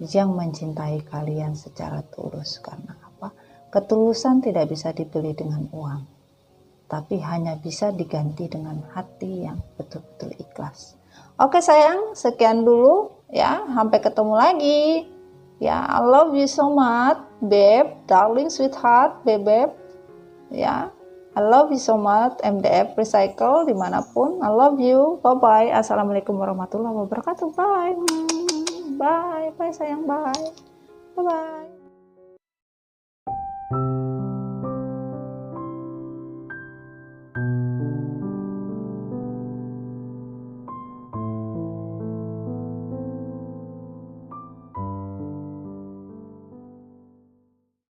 yang mencintai kalian secara tulus. Karena apa? Ketulusan tidak bisa dibeli dengan uang, tapi hanya bisa diganti dengan hati yang betul-betul ikhlas. Oke sayang, sekian dulu ya, sampai ketemu lagi. Ya, I love you so much, babe, darling, sweetheart, babe. Ya, I love you so much, MDF Recycle dimanapun. I love you. Bye-bye. Assalamualaikum warahmatullahi wabarakatuh. Bye. Bye. Bye sayang. Bye. Bye-bye.